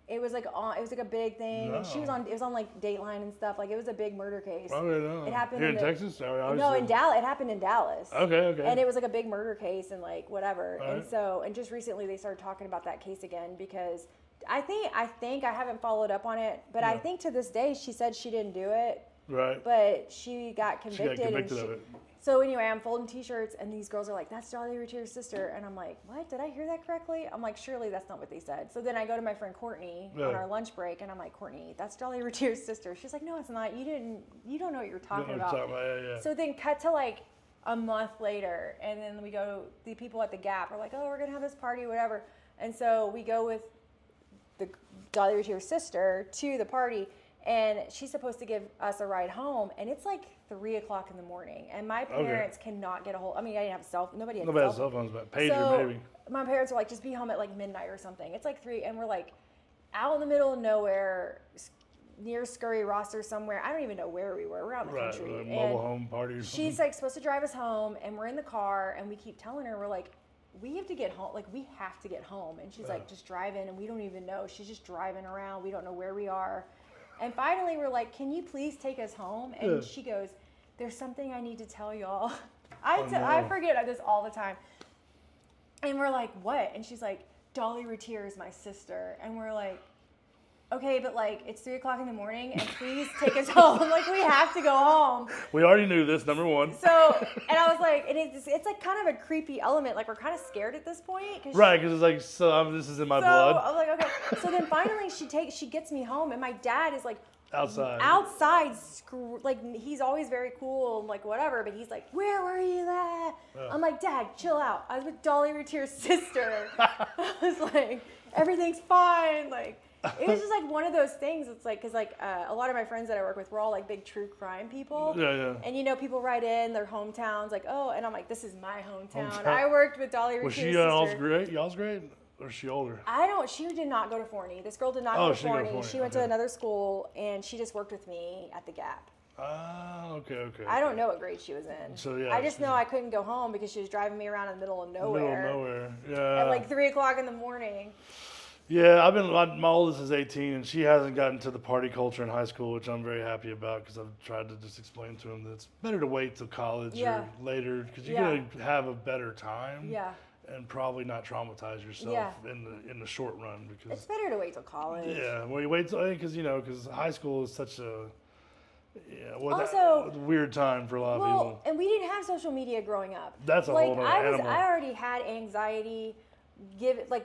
It was like a big thing. No. It was on like Dateline and stuff. Like it was a big murder case. Probably not. It happened here in Texas. No, in Dallas. It happened in Dallas. Okay. And it was like a big murder case and like whatever. All right. And just recently they started talking about that case again because I think I haven't followed up on it, but I think to this day she said she didn't do it. Right. But she got convicted. She got convicted of it. So anyway, I'm folding T-shirts, and these girls are like, "That's Dolly Routier's sister," and I'm like, "What? Did I hear that correctly?" I'm like, "Surely that's not what they said." So then I go to my friend Courtney on our lunch break, and I'm like, "Courtney, that's Dolly Routier's sister." She's like, "No, it's not. You don't know what you're talking about." Yeah. So then cut to like a month later, and then we go. The people at the Gap are like, "Oh, we're gonna have this party, whatever," and so we go with the Dolly Routier's sister to the party. And she's supposed to give us a ride home, and it's like 3:00 in the morning, and my parents cannot get a hold. I mean, I didn't have nobody had cell phones, but pager maybe. My parents were like, "Just be home at like midnight or something." It's like 3, and we're like out in the middle of nowhere, near Scurry Ross or somewhere. I don't even know where we were. We're out in the country. Right, mobile home party or something. She's like supposed to drive us home, and we're in the car, and we keep telling her, we're like, "We have to get home. Like, we have to get home." And she's like, "Just drive in," and we don't even know. She's just driving around. We don't know where we are. And finally, we're like, "Can you please take us home?" And she goes, "There's something I need to tell y'all." I forget this all the time. And we're like, "What?" And she's like, "Dolly Routier is my sister." And we're like, "Okay, but like it's 3:00 in the morning, and please take us home. Like we have to go home." We already knew this, number one. So, and I was like, and it's like kind of a creepy element. Like we're kind of scared at this point. Right, because it's like, this is in my blood. I was like, okay. So then finally she gets me home, and my dad is like outside, like he's always very cool and like whatever, but he's like, "Where were you at?" I'm like, "Dad, chill out. I was with Dolly Routier's sister." I was like, "Everything's fine." Like. It was just like one of those things. It's like, because like a lot of my friends that I work with, we're all like big true crime people. Yeah. And people write in their hometowns, like, "Oh," and I'm like, "This is my hometown. I worked with Dolly Routier's sister." Was she y'all's grade? Or is she older? She did not go to Forney. This girl did not go to Forney. She went to another school, and she just worked with me at the Gap. Okay. I don't know what grade she was in. So yeah. I just know I couldn't go home because she was driving me around in the middle of nowhere. Yeah. At like 3:00 in the morning. Yeah, my oldest is 18, and she hasn't gotten to the party culture in high school, which I'm very happy about because I've tried to just explain to him that it's better to wait till college or later because you're going to have a better time. Yeah. And probably not traumatize yourself in the short run because it's better to wait till college. Yeah, well, you wait till because high school is such a also weird time for a lot of people. And we didn't have social media growing up. That's a whole other animal. I already had anxiety.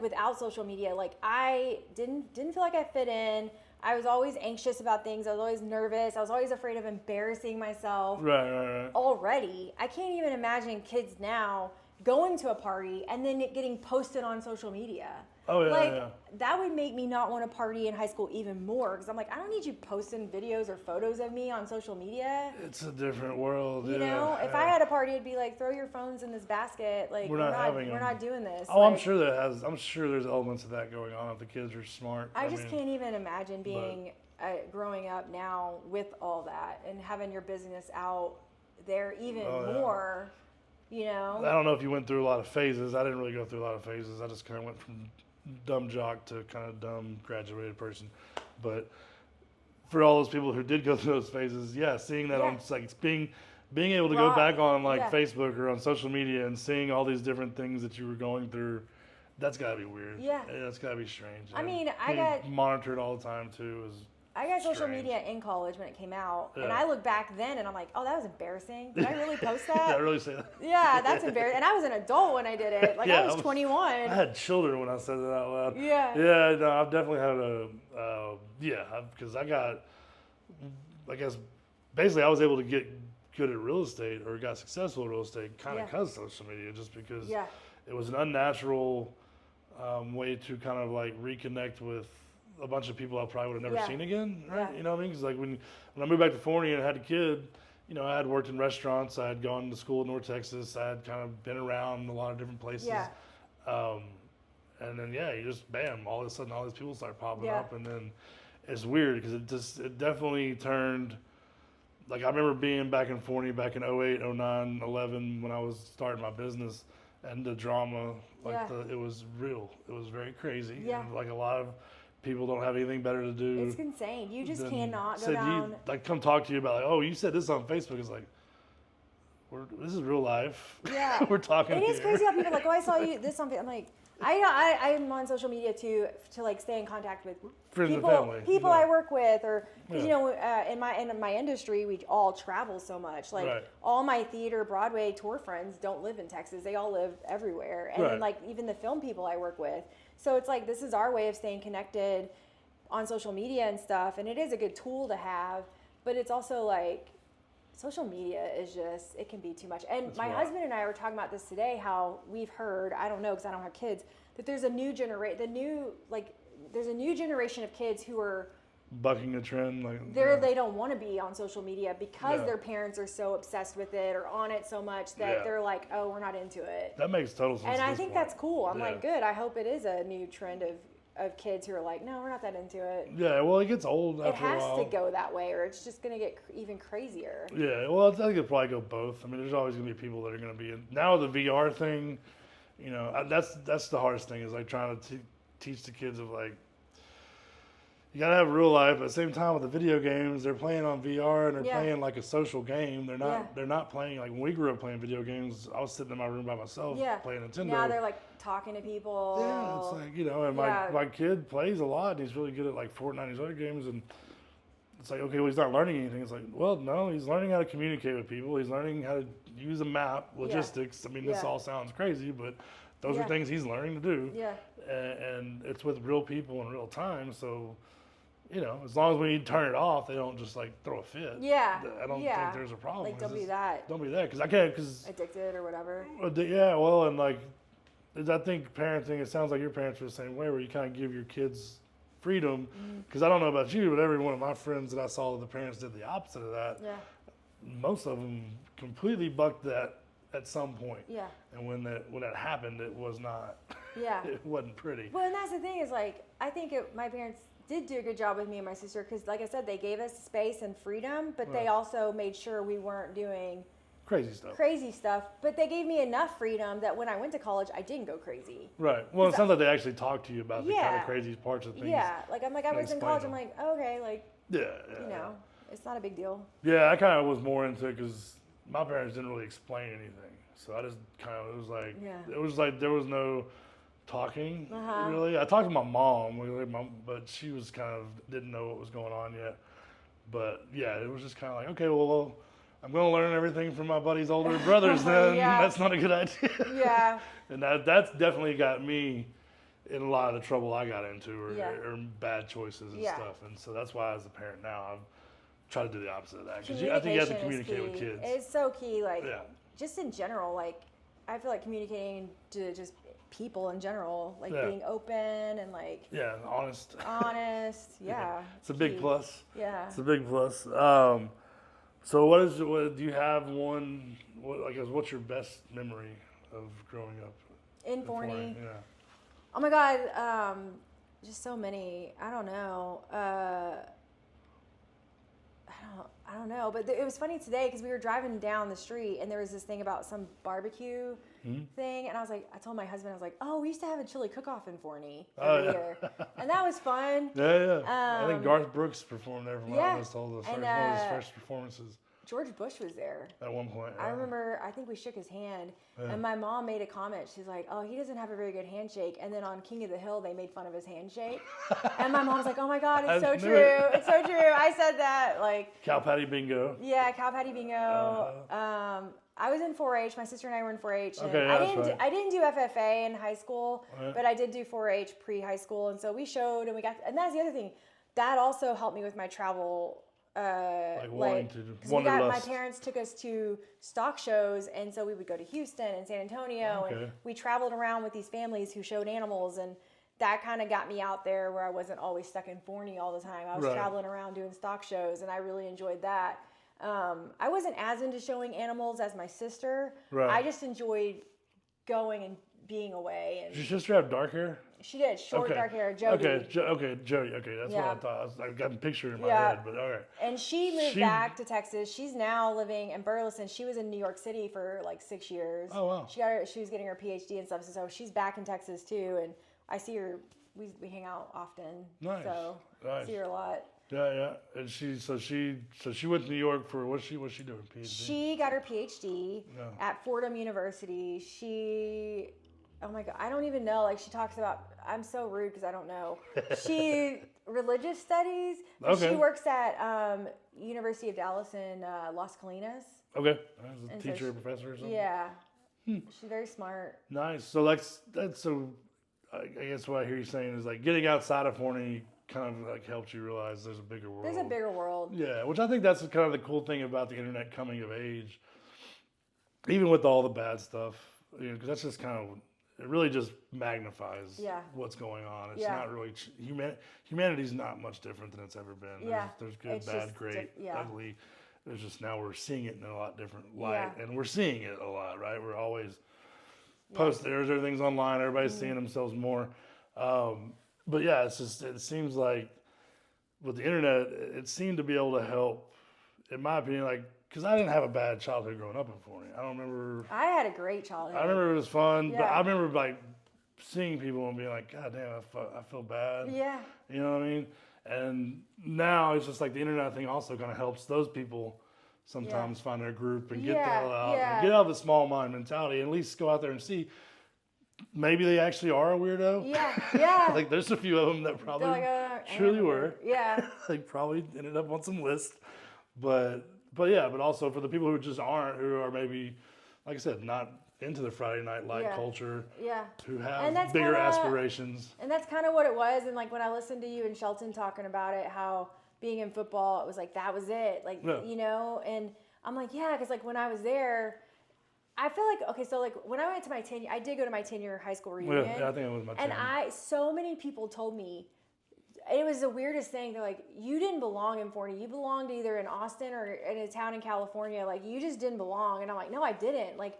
Without social media, like I didn't feel like I fit in. I was always anxious about things. I was always nervous. I was always afraid of embarrassing myself. Right. Already, I can't even imagine kids now going to a party and then it getting posted on social media. Oh, yeah, like, yeah. that would make me not want to party in high school even more. Because I'm like, I don't need you posting videos or photos of me on social media. It's a different world. You know, if I had a party, it'd be like, throw your phones in this basket. Like, we're not doing this. Oh, like, I'm sure there's elements of that going on if the kids are smart. I just can't even imagine being growing up now with all that and having your business out there even more. You know, I don't know if you went through a lot of phases. I didn't really go through a lot of phases. I just kind of went from dumb jock to kind of dumb graduated person. But for all those people who did go through those phases, seeing that on like being able to go back on like Facebook or on social media and seeing all these different things that you were going through, that's got to be weird. Yeah, that's got to be strange. I mean, I got monitored all the time too. I got social media in college when it came out, and I look back then and I'm like, oh, that was embarrassing. Did I really post that? Did I really say that? Yeah, that's embarrassing. And I was an adult when I did it. Like, I was 21. I had children when I said it out loud. Yeah. Yeah, no, I've definitely had because I got, I guess, basically I was able to get good at real estate or got successful at real estate kind of because of social media, just because it was an unnatural way to kind of like reconnect with a bunch of people I probably would have never seen again, right? Yeah. You know what I mean? Because like when I moved back to Forney and had a kid, you know, I had worked in restaurants, I had gone to school in North Texas, I had kind of been around a lot of different places. Yeah. And then you just bam, all of a sudden all these people start popping up, and then it's weird because it definitely turned. Like I remember being back in Forney back in 08, 09, 11 when I was starting my business, and the drama, it was real. It was very crazy. Yeah. And like a lot of people don't have anything better to do. It's insane. You just cannot go down. Come talk to you about like, oh, you said this on Facebook. It's like, this is real life. Yeah. We're talking. It is crazy how people are like, oh, I saw you this on. I'm like, I'm on social media to like stay in contact with friends and family, people I work with, or because you know, in my industry, we all travel so much. Like all my theater, Broadway tour friends don't live in Texas; they all live everywhere, and then, like even the film people I work with. So it's like this is our way of staying connected on social media and stuff, and it is a good tool to have, but it's also like social media is just, it can be too much. And my husband and I were talking about this today, how we've heard, I don't know because I don't have kids, that there's a new there's a new generation of kids who are bucking a trend. Like they don't want to be on social media because their parents are so obsessed with it or on it so much that they're like, oh, we're not into it. That makes total sense. And I think that's cool. I'm like, good. I hope it is a new trend of kids who are like, no, we're not that into it. Yeah, well, it gets old after a while. It has to go that way or it's just going to get even crazier. Yeah, well, I think it'll probably go both. I mean, there's always going to be people that are going to be in. Now the VR thing, you know, that's the hardest thing is like trying to teach the kids of like, you gotta have real life, but at the same time with the video games, they're playing on VR and they're playing like a social game. They're not playing like when we grew up playing video games. I was sitting in my room by myself playing Nintendo. Now they're like talking to people. Yeah, it's like, you know, and my kid plays a lot and he's really good at like Fortnite and these other games, and it's like, okay, well, he's not learning anything. It's like, well, no, he's learning how to communicate with people. He's learning how to use a map, logistics. I mean, this all sounds crazy, but those are things he's learning to do. Yeah. And it's with real people in real time, so. You know, as long as when you turn it off, they don't just like throw a fit. Yeah. I don't think there's a problem. Like, don't be that. Don't be that, because I can't, because. Addicted or whatever. Yeah, well, and like, I think parenting, it sounds like your parents were the same way, where you kind of give your kids freedom. Because I don't know about you, but every one of my friends that I saw, the parents did the opposite of that. Yeah. Most of them completely bucked that at some point. Yeah. And when that happened, it was not. Yeah. It wasn't pretty. Well, and that's the thing is like, I think my parents did do a good job with me and my sister because, like I said, they gave us space and freedom, but they also made sure we weren't doing crazy stuff. But they gave me enough freedom that when I went to college, I didn't go crazy. Right. Well, it sounds like they actually talked to you about the kind of crazy parts of things. Yeah. Like I was in college. I'm like, oh, okay, like. Yeah. You know, it's not a big deal. Yeah, I kind of was more into it because my parents didn't really explain anything, so I just kind of it was like there was no talking really. I talked to my mom, but she was kind of didn't know what was going on yet. But yeah, it was just kind of like, okay, well, I'm going to learn everything from my buddy's older brothers. Then that's not a good idea. Yeah. And that's definitely got me in a lot of the trouble I got into, or bad choices and stuff. And so that's why, as a parent now, I've tried to do the opposite of that, because I think you have to communicate with kids. It's so key, like just in general, like I feel like communicating to just people in general, like being open and like honest. Yeah, it's a big plus. Yeah, it's a big plus. So what do you have one? What's your best memory of growing up in Forney? Yeah. Oh my God, just so many. I don't know. I don't know, but it was funny today because we were driving down the street and there was this thing about some barbecue thing, and I told my husband, I was like, oh, we used to have a chili cook-off in Forney every year, and that was fun. I think Garth Brooks performed there from what I was told, one of his first performances. George Bush was there at one point. I remember, I think we shook his hand, and my mom made a comment. She's like, oh, he doesn't have a very good handshake. And then on King of the Hill, they made fun of his handshake. And my mom's like, oh my God, it's so true. It's so true. I said that, like. Cow patty bingo. Yeah, cow patty bingo. I was in 4-H. My sister and I were in 4-H. And I didn't do FFA in high school, but I did do 4-H pre-high school. And so we showed, and that's the other thing. That also helped me with my travel. My parents took us to stock shows, and so we would go to Houston and San Antonio, and we traveled around with these families who showed animals, and that kind of got me out there where I wasn't always stuck in Forney all the time. I was traveling around doing stock shows, and I really enjoyed that. I wasn't as into showing animals as my sister. I just enjoyed going and being away. And did your sister have dark hair? She did. Short, dark hair. Jody. Jody. Okay, that's what I thought. I've got a picture in my head, but all right. And she moved back to Texas. She's now living in Burleson. She was in New York City for like 6 years. Oh, wow. She was getting her PhD and stuff, so she's back in Texas too. And I see her. We hang out often. Nice. So I see her a lot. Yeah. And she went to New York for what's she doing? PhD. She got her PhD at Fordham University. Oh my God, I don't even know. Like, she talks about, I'm so rude because I don't know. She religious studies. She works at University of Dallas in Las Colinas. Okay, as a teacher, professor or something. Yeah, she's very smart. Nice. So that's so. I guess what I hear you saying is like getting outside of Forney kind of like helps you realize there's a bigger world. There's a bigger world. Yeah, which I think that's kind of the cool thing about the internet coming of age, even with all the bad stuff. Because that's just kind of. It really just magnifies what's going on. It's not really humanity's not much different than it's ever been. There's good, bad, great, ugly. There's just now we're seeing it in a lot different light, and we're seeing it a lot, right? We're always posting. There's things online. Everybody's seeing themselves more. But yeah, it's just it seems like with the internet, it seemed to be able to help, in my opinion, like. Because I didn't have a bad childhood growing up in Forney. I don't remember. I had a great childhood. I remember it was fun, but I remember like seeing people and being like, God damn, I feel bad. Yeah. You know what I mean? And now it's just like the internet thing also kind of helps those people sometimes find their group and get the hell out. And get out of the small mind mentality and at least go out there and see. Maybe they actually are a weirdo. Yeah. Like there's a few of them that probably truly were. Yeah. Like probably ended up on some list. But also for the people who just aren't, who are maybe, like I said, not into the Friday night light culture, who have bigger aspirations. And that's kind of what it was. And like when I listened to you and Shelton talking about it, how being in football, it was like, that was it. Like, you know, and I'm like, because like when I was there, I feel like, okay, so like when I went to my 10-year, I did go to my 10-year high school reunion. Yeah, I think it was my 10. And so many people told me, it was the weirdest thing. They're like, you didn't belong in Forney. You belonged either in Austin or in a town in California. Like, you just didn't belong. And I'm like, no, I didn't. Like,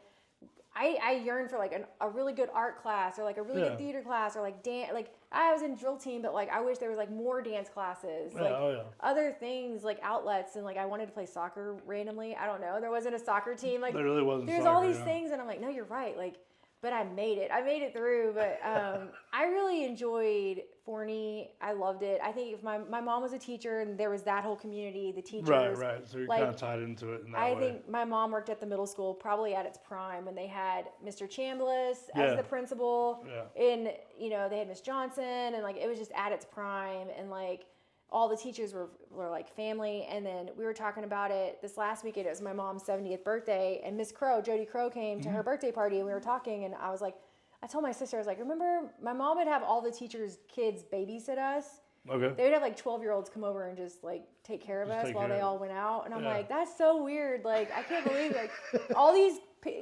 I yearned for like a really good art class or like a really good theater class or like dance. Like, I was in drill team, but like I wish there was like more dance classes, like other things, like outlets. And like I wanted to play soccer randomly. I don't know. There wasn't a soccer team. Like, there really wasn't. There's all these things, and I'm like, no, you're right. Like. But I made it. I made it through. But I really enjoyed Forney. I loved it. I think if my mom was a teacher, and there was that whole community, the teachers. Right. So you're kind of tied into it in that way. I think my mom worked at the middle school probably at its prime when they had Mr. Chambliss as the principal. And, you know, they had Miss Johnson. And, like, it was just at its prime. And, like, all the teachers were like family. And then we were talking about it this last weekend. It was my mom's 70th birthday, and Miss Crow, Jody Crow, came to her birthday party, and we were talking, and I was like, I told my sister, I was like, remember my mom would have all the teachers' kids babysit us. Okay. They would have like 12-year-olds come over and just like take care of us while they all went out. And I'm like, that's so weird. Like, I can't believe like all these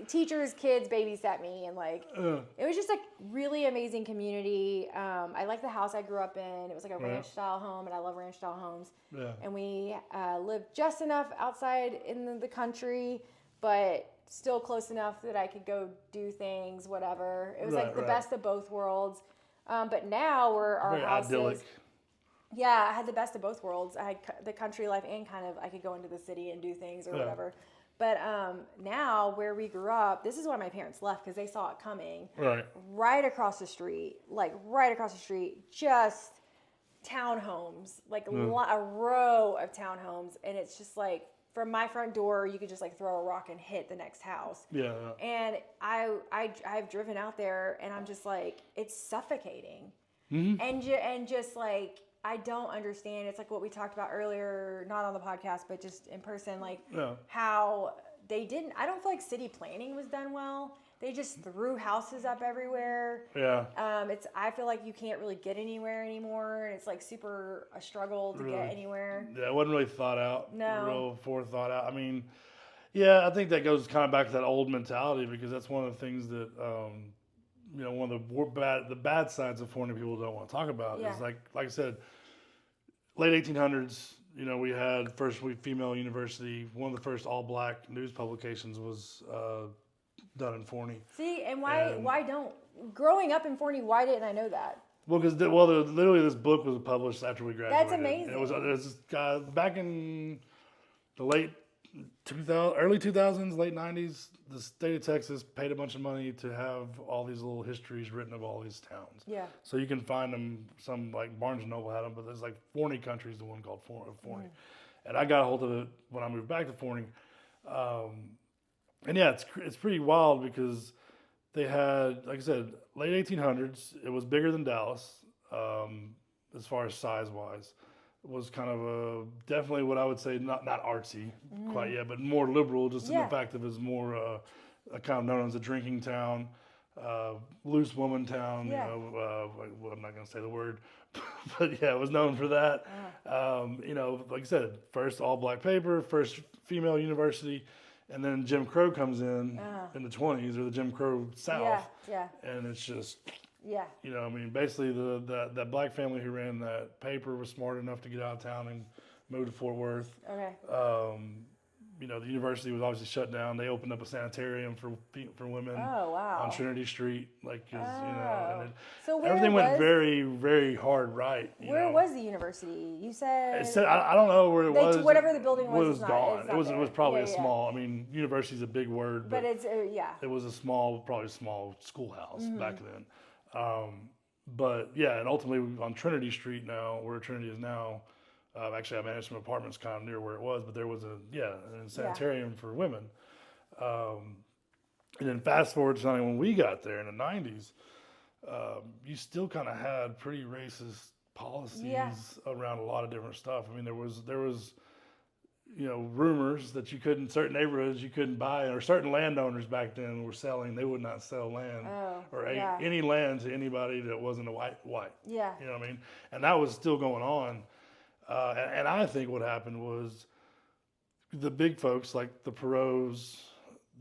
teachers, kids babysat me, and like it was just a really amazing community. I like the house I grew up in. It was like a ranch style home, and I love ranch style homes. Yeah. And we lived just enough outside in the country, but still close enough that I could go do things, whatever. It was like the best of both worlds. But now our house is. Yeah, I had the best of both worlds. I had the country life and kind of I could go into the city and do things or whatever. But now where we grew up, this is why my parents left, because they saw it coming. Right across the street, just townhomes, like a row of townhomes. And it's just like from my front door, you could just like throw a rock and hit the next house. Yeah. And I've driven out there and I'm just like, it's suffocating. Mm-hmm. And just like, I don't understand. It's like what we talked about earlier, not on the podcast, but just in person, like how they didn't, I don't feel like city planning was done well. They just threw houses up everywhere. Yeah. I feel like you can't really get anywhere anymore. And it's like super a struggle to get anywhere. Yeah, it wasn't really thought out. No. Real forethought out. I mean, yeah, I think that goes kind of back to that old mentality, because that's one of the things that, one of the bad sides of Forney people don't want to talk about is like I said, late 1800s, we had first female university. One of the first all black news publications was done in Forney. See, and why don't, growing up in Forney, why didn't I know that? Well, because literally this book was published after we graduated. That's amazing. And it was this guy back in the early 2000s, late 90s, the state of Texas paid a bunch of money to have all these little histories written of all these towns. Yeah. So you can find them, some like Barnes & Noble had them, but there's like Forney Country is the one called Forney. And I got a hold of it when I moved back to Forney. And yeah, it's pretty wild because they had, like I said, late 1800s, it was bigger than Dallas as far as size-wise. Was kind of definitely what I would say, not artsy quite yet, but more liberal, just in the fact that it was more kind of known as a drinking town, loose woman town. I'm not going to say the word, but yeah, it was known for that. Like I said, first all black paper, first female university, and then Jim Crow comes in the 20s, or the Jim Crow South, and it's just. Yeah. Basically that black family who ran that paper was smart enough to get out of town and move to Fort Worth. Okay. The university was obviously shut down. They opened up a sanitarium for women. Oh, wow. On Trinity Street, so everything went very, very hard right. Where was the university? You said. I don't know where it was. Whatever the building was gone. It was probably a small. University is a big word, but it's It was probably a small schoolhouse back then. But yeah, and ultimately on Trinity Street now, where Trinity is now, actually I managed some apartments kind of near where it was, but there was a sanitarium for women. And then fast forward to something when we got there in the 90s, you still kind of had pretty racist policies around a lot of different stuff. There was rumors that certain neighborhoods you couldn't buy, or certain landowners back then were selling, they would not sell land any land to anybody that wasn't a white. Yeah. You know what I mean? And that was still going on. And I think what happened was the big folks like the Perot's,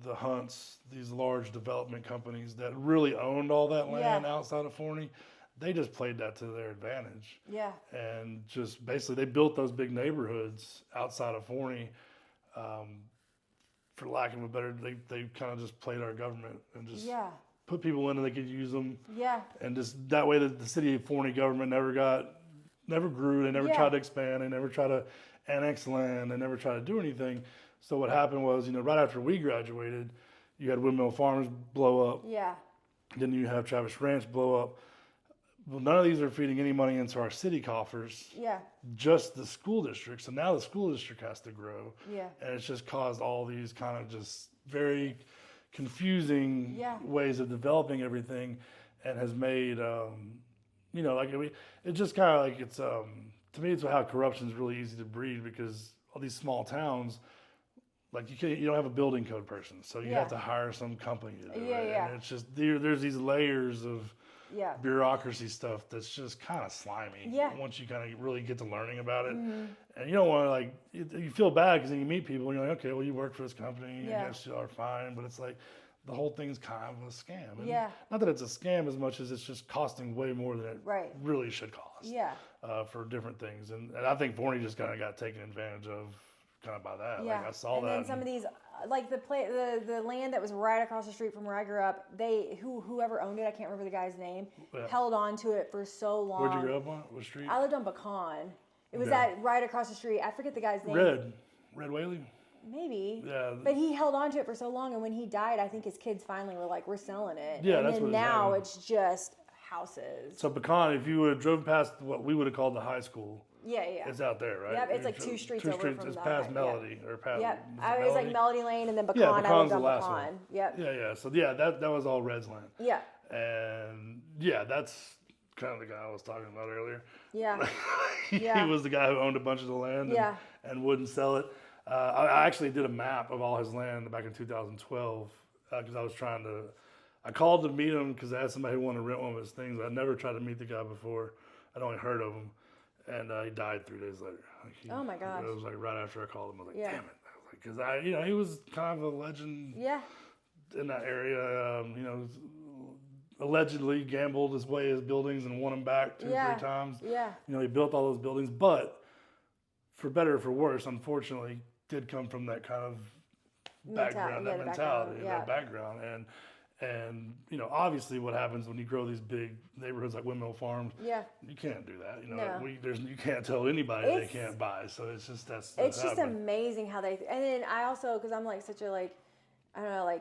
the Hunts, these large development companies that really owned all that land outside of Forney, they just played that to their advantage. Yeah. And just basically they built those big neighborhoods outside of Forney. For lack of a better, they kind of just played our government and just put people in and they could use them. Yeah. And just that way the city of Forney government never grew. They never tried to expand. They never tried to annex land. They never tried to do anything. So what happened was, right after we graduated, you had Windmill Farms blow up. Yeah. Then you have Travis Ranch blow up. Well, none of these are feeding any money into our city coffers. Yeah. Just the school district. So now the school district has to grow. Yeah. And it's just caused all these kind of just very confusing ways of developing everything, and has made, it's just kind of like it's, to me, it's how corruption is really easy to breed, because all these small towns, like you don't have a building code person, so you have to hire some company to do it. And it's just there's these layers of bureaucracy stuff that's just kind of slimy. Yeah. Once you kind of really get to learning about it, and you don't want to like you feel bad because then you meet people and you're like, okay, well you work for this company, I guess you are fine, but it's like the whole thing's kind of a scam. And not that it's a scam as much as it's just costing way more than it really should cost. Yeah. For different things, and I think Forney just kind of got taken advantage of. Kind of by that, Yeah. Like I saw that. And then some of these, like the land that was right across the street from where I grew up, whoever owned it, I can't remember the guy's name, held on to it for so long. Where'd you grow up on? What street? I lived on Pecan. It was that right across the street. I forget the guy's name. Red Whaley? Maybe. Yeah. But he held on to it for so long, and when he died, I think his kids finally were like, we're selling it. Yeah, and that's then what now it's just houses. So Pecan, if you would have drove past what we would have called the high school, it's out there, right? Yep, it's like two streets over from it's the past Melody or past. Yep, I was like Melody Lane and then Pecan. Yeah, I lived on the last Pecan. one. Yep. Yeah. So that was all Red's land. Yeah. And that's kind of the guy I was talking about earlier. Yeah. He was the guy who owned a bunch of the land and wouldn't sell it. I actually did a map of all his land back in 2012 because I was trying to. I called to meet him because I had somebody who wanted to rent one of his things. I'd never tried to meet the guy before. I'd only heard of him. And he died 3 days later. Oh my gosh! It was like right after I called him. I was like, damn it! Because he was kind of a legend. Yeah. In that area, allegedly gambled his way his buildings and won them back 2 or 3 times. Yeah. He built all those buildings, but for better or for worse, unfortunately, did come from that kind of background, that mentality, that background, and obviously what happens when you grow these big neighborhoods like Windmill Farms, you can't do that. You can't tell anybody they can't buy. So it's just it's just amazing how they. And then I also, because I'm like such a I don't know,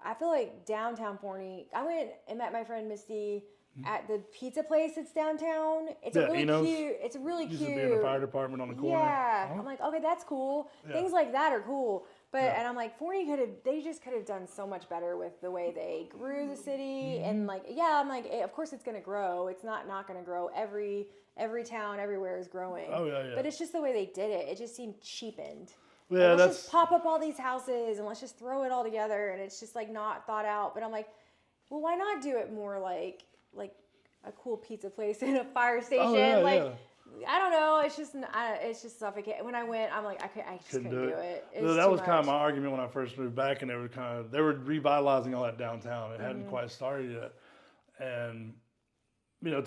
I feel like downtown Forney. I went and met my friend Misty at the pizza place that's downtown. It's really cute. It's really cute. Used to be in the fire department on the corner. Yeah, I'm like, okay, that's cool. Yeah. Things like that are cool. But and I'm like, Forney they just could have done so much better with the way they grew the city. And I'm like, of course it's gonna grow. It's not gonna grow. Every town everywhere is growing. Oh yeah. But it's just the way they did it. It just seemed cheapened. Yeah, let's just pop up all these houses and let's just throw it all together, and it's just like not thought out. But I'm like, well, why not do it more like a cool pizza place and a fire station? I don't know. It's just suffocating. When I went, I'm like, I just couldn't do it. That was kind of my argument when I first moved back, and they were revitalizing all that downtown. It hadn't quite started yet, and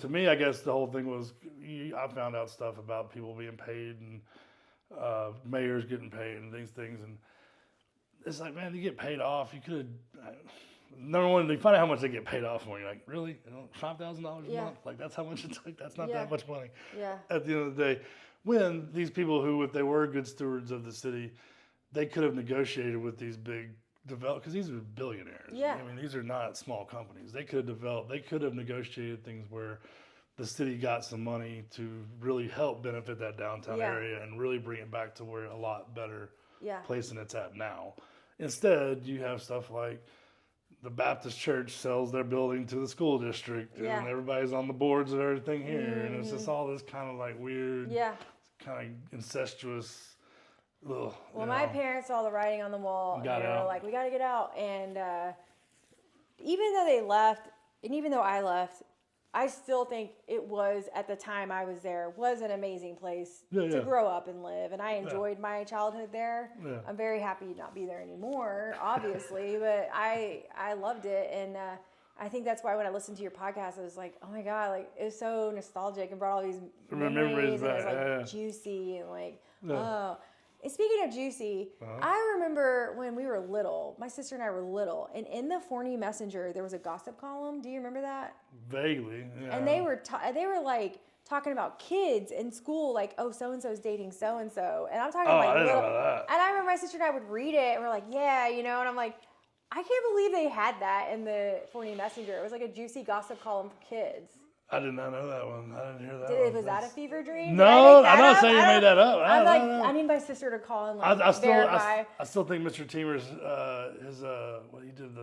to me, I guess the whole thing was I found out stuff about people being paid and mayors getting paid and these things, and it's like, man, you get paid off. You could have. Number one, they find out how much they get paid off for. You're like, really? $5,000 a month? Like, that's how much it's like? That's not that much money. Yeah. At the end of the day, when these people who, if they were good stewards of the city, they could have negotiated with these big developers, because these are billionaires. Yeah. I mean, these are not small companies. They could have negotiated things where the city got some money to really help benefit that downtown area and really bring it back to where a lot better place than it's at now. Instead, you have stuff like the Baptist church sells their building to the school district, and everybody's on the boards of everything here, and it's just all this kind of like weird, kind of incestuous. Well, my parents saw the writing on the wall, and they were like, "We got to get out." And even though they left, and even though I left, I still think it was, at the time I was there, was an amazing place to grow up and live. And I enjoyed my childhood there. Yeah. I'm very happy to not be there anymore, obviously, but I loved it. And I think that's why when I listened to your podcast, I was like, oh my God, like it was so nostalgic and brought all these memories. And it was like juicy and like, oh. And speaking of juicy, I remember when we were little, my sister and I were little, and in the Forney Messenger, there was a gossip column. Do you remember that? Vaguely, yeah. And they were like talking about kids in school, like, oh, so-and-so's dating so-and-so. And I'm talking like I didn't little. know about that. And I remember my sister and I would read it, and we're like, yeah, and I'm like, I can't believe they had that in the Forney Messenger. It was like a juicy gossip column for kids. I did not know that one. I didn't hear that. Was that a fever dream? No, I'm not saying you made that up. I need my sister to call and verify. I still think Mr. Teemer's what he did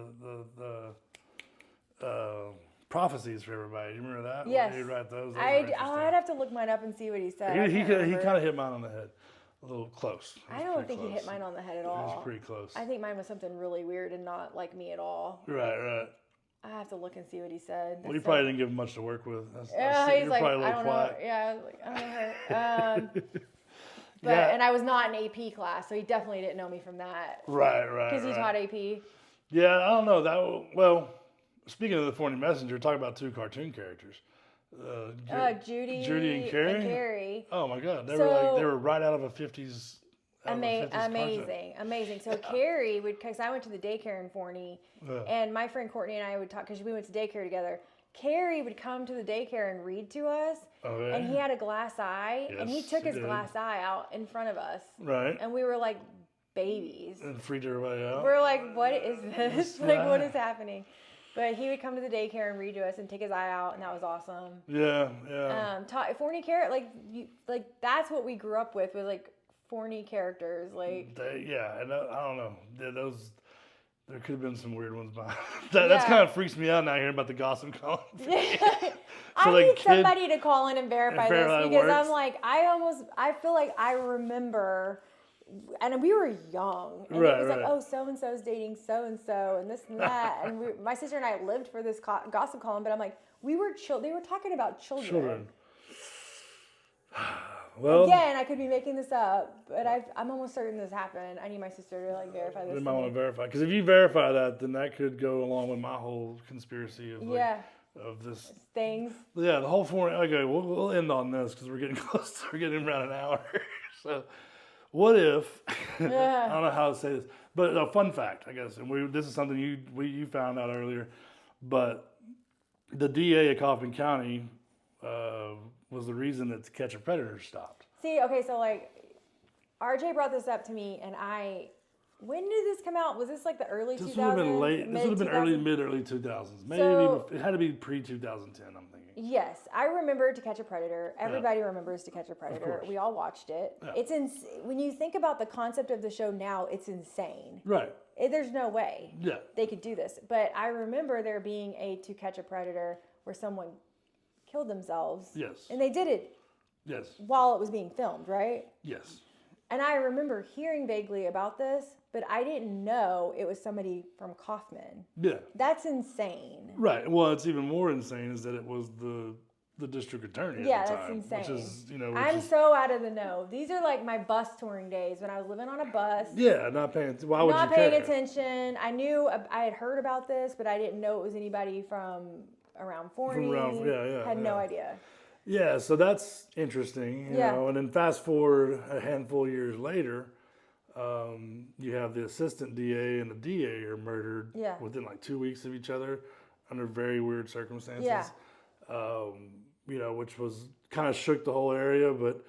the prophecies for everybody. You remember that? Yes. He'd write those. I'd have to look mine up and see what he said. He kind of hit mine on the head. A little close. I don't think he hit mine on the head at all. It was pretty close. I think mine was something really weird and not like me at all. Right. I have to look and see what he said. Well, you probably didn't give him much to work with. Yeah, he's like, probably a I little don't quiet. know. Yeah, I was like, I don't know her. But Yeah. and I was not in AP class, so he definitely didn't know me from that. Right. Because he taught AP. Yeah, I don't know. Well, speaking of the Forney Messenger, talk about two cartoon characters. Judy and Carrie. Oh my God, they were right out of a 50s. Amazing. So Carrie would, because I went to the daycare in Forney, and my friend Courtney and I would talk because we went to daycare together. Carrie would come to the daycare and read to us, and he had a glass eye, and he took his glass eye out in front of us. Right. And we were like babies. And freaked everybody out. We're like, what is this? Like, what is happening? But he would come to the daycare and read to us and take his eye out, and that was awesome. Yeah. Forney character, like that's what we grew up with, was like Forney characters, like. And I don't know. There could have been some weird ones behind. That kind of freaks me out now hearing about the gossip column. I need somebody to call in and verify this, because I'm like, I feel like I remember. And we were young, and it was like, oh, so and so's dating so and so, and this and that, and my sister and I lived for this gossip column. But I'm like, we were They were talking about children. Well, again, I could be making this up, but I'm almost certain this happened. I need my sister to like verify this. You might want to verify, because if you verify that, then that could go along with my whole conspiracy of of this things. Yeah, the whole Forney. Okay, we'll end on this because we're getting close. We're getting around an hour, so. What if, I don't know how to say this, but a fun fact, I guess, and this is something you found out earlier, but the DA of Kaufman County was the reason that Catch a Predator stopped. See, okay, so like, RJ brought this up to me, and when did this come out? Was this like the early 2000s? This would have been late. This would have been mid-early 2000s. Maybe it had to be pre-2010, I'm thinking. Yes, I remember To Catch a Predator. Everybody remembers To Catch a Predator. We all watched it. Yeah. It's when you think about the concept of the show now, it's insane. Right. There's no way they could do this. But I remember there being a To Catch a Predator where someone killed themselves. Yes. And they did it. Yes. While it was being filmed, right? Yes. And I remember hearing vaguely about this, but I didn't know it was somebody from Kaufman. Yeah. That's insane. Right. Well, it's even more insane is that it was the district attorney at the time. Yeah, that's insane. Which I'm so out of the know. These are like my bus touring days when I was living on a bus. Yeah, not paying attention. Why would you care? Not paying attention. I knew I had heard about this, but I didn't know it was anybody from around Forney. Had no idea. Yeah, so that's interesting. You know, and then fast forward a handful of years later, you have the assistant DA and the DA are murdered within like 2 weeks of each other under very weird circumstances. Yeah. Which was kind of shook the whole area, but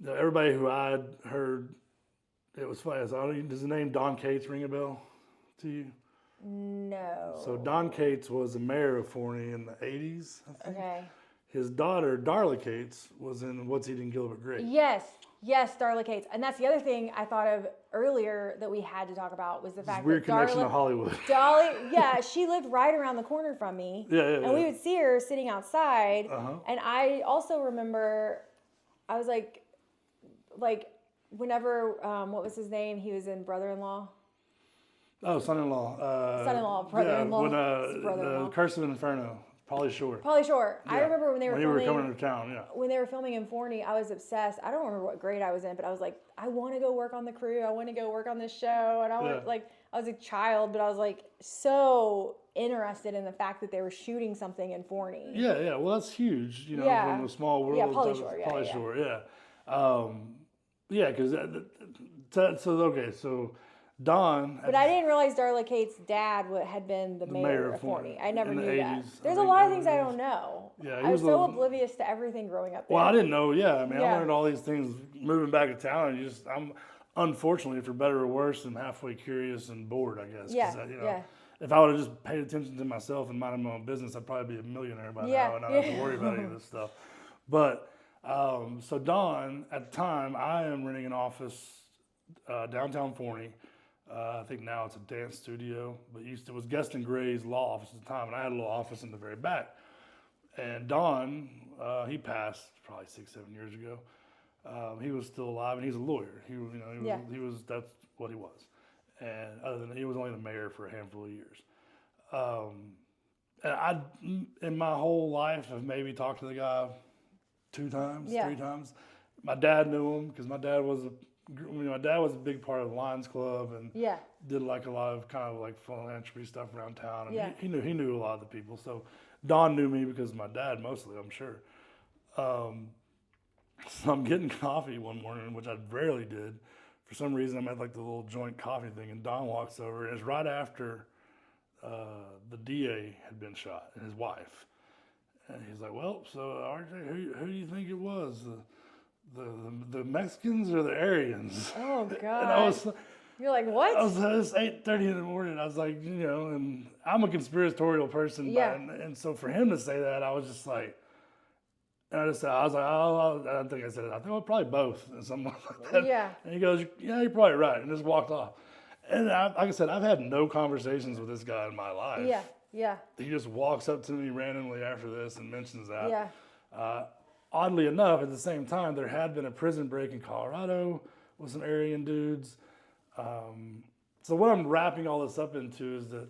everybody who I'd heard, it was funny. Does the name Don Cates ring a bell to you? No. So Don Cates was the mayor of Forney in the 80s, I think. Okay. His daughter, Darla Cates, was in What's Eating Gilbert Grape. Yes, Darla Cates. And that's the other thing I thought of earlier that we had to talk about was the fact that weird connection to Hollywood. She lived right around the corner from me. And we would see her sitting outside. And I also remember, I was like whenever, what was his name? He was in Brother-in-Law. Oh, son-in-law. Brother-in-law. When the Curse of Inferno. Pauly Shore. Yeah. I remember when they were filming, coming into town, when they were filming in Forney, I was obsessed. I don't remember what grade I was in, but I was like, I want to go work on the crew. I want to go work on this show. And I was a child, but I was like so interested in the fact that they were shooting something in Forney. Yeah. Well, that's huge, from the small world. Yeah, Pauly Shore. Pauly Shore, because so Don. But I didn't realize Darla Cates' dad had been the mayor of Forney. I never knew that. There's a lot of things I don't know. Yeah, I was so oblivious to everything growing up there. Well, I didn't know. Yeah, I learned all these things moving back to town, and I'm unfortunately, for better or worse, I'm halfway curious and bored, I guess. If I would have just paid attention to myself and minded my own business, I'd probably be a millionaire by now, and I don't have to worry about any of this stuff. But so Don, at the time, I am renting an office downtown Forney. I think now it's a dance studio, but it was Gueston Gray's law office at the time, and I had a little office in the very back. And Don, he passed probably 6-7 years ago. He was still alive, and he's a lawyer. He was that's what he was. And other than he was only the mayor for a handful of years. I, in my whole life, I've maybe talked to the guy 2 times, 3 times. My dad knew him because my dad was a big part of the Lions Club and did like a lot of kind of like philanthropy stuff around town. And he knew a lot of the people. So Don knew me because of my dad mostly, I'm sure. So I'm getting coffee one morning, which I rarely did. For some reason, I'm at like the little joint coffee thing, and Don walks over, and it's right after the DA had been shot and his wife. And he's like, "Well, so RJ, who do you think it was? The Mexicans or the Aryans?" Oh God! And I was, you're like, what? It was 8:30 in the morning. I was like, and I'm a conspiratorial person, and so for him to say that, I was just like. And I was like, oh, I don't think I said it. I think, well, probably both, and something like that. Yeah. And he goes, yeah, you're probably right, and just walked off. And like I said, I've had no conversations with this guy in my life. Yeah. He just walks up to me randomly after this and mentions that. Yeah. Oddly enough, at the same time, there had been a prison break in Colorado with some Aryan dudes. So what I'm wrapping all this up into is that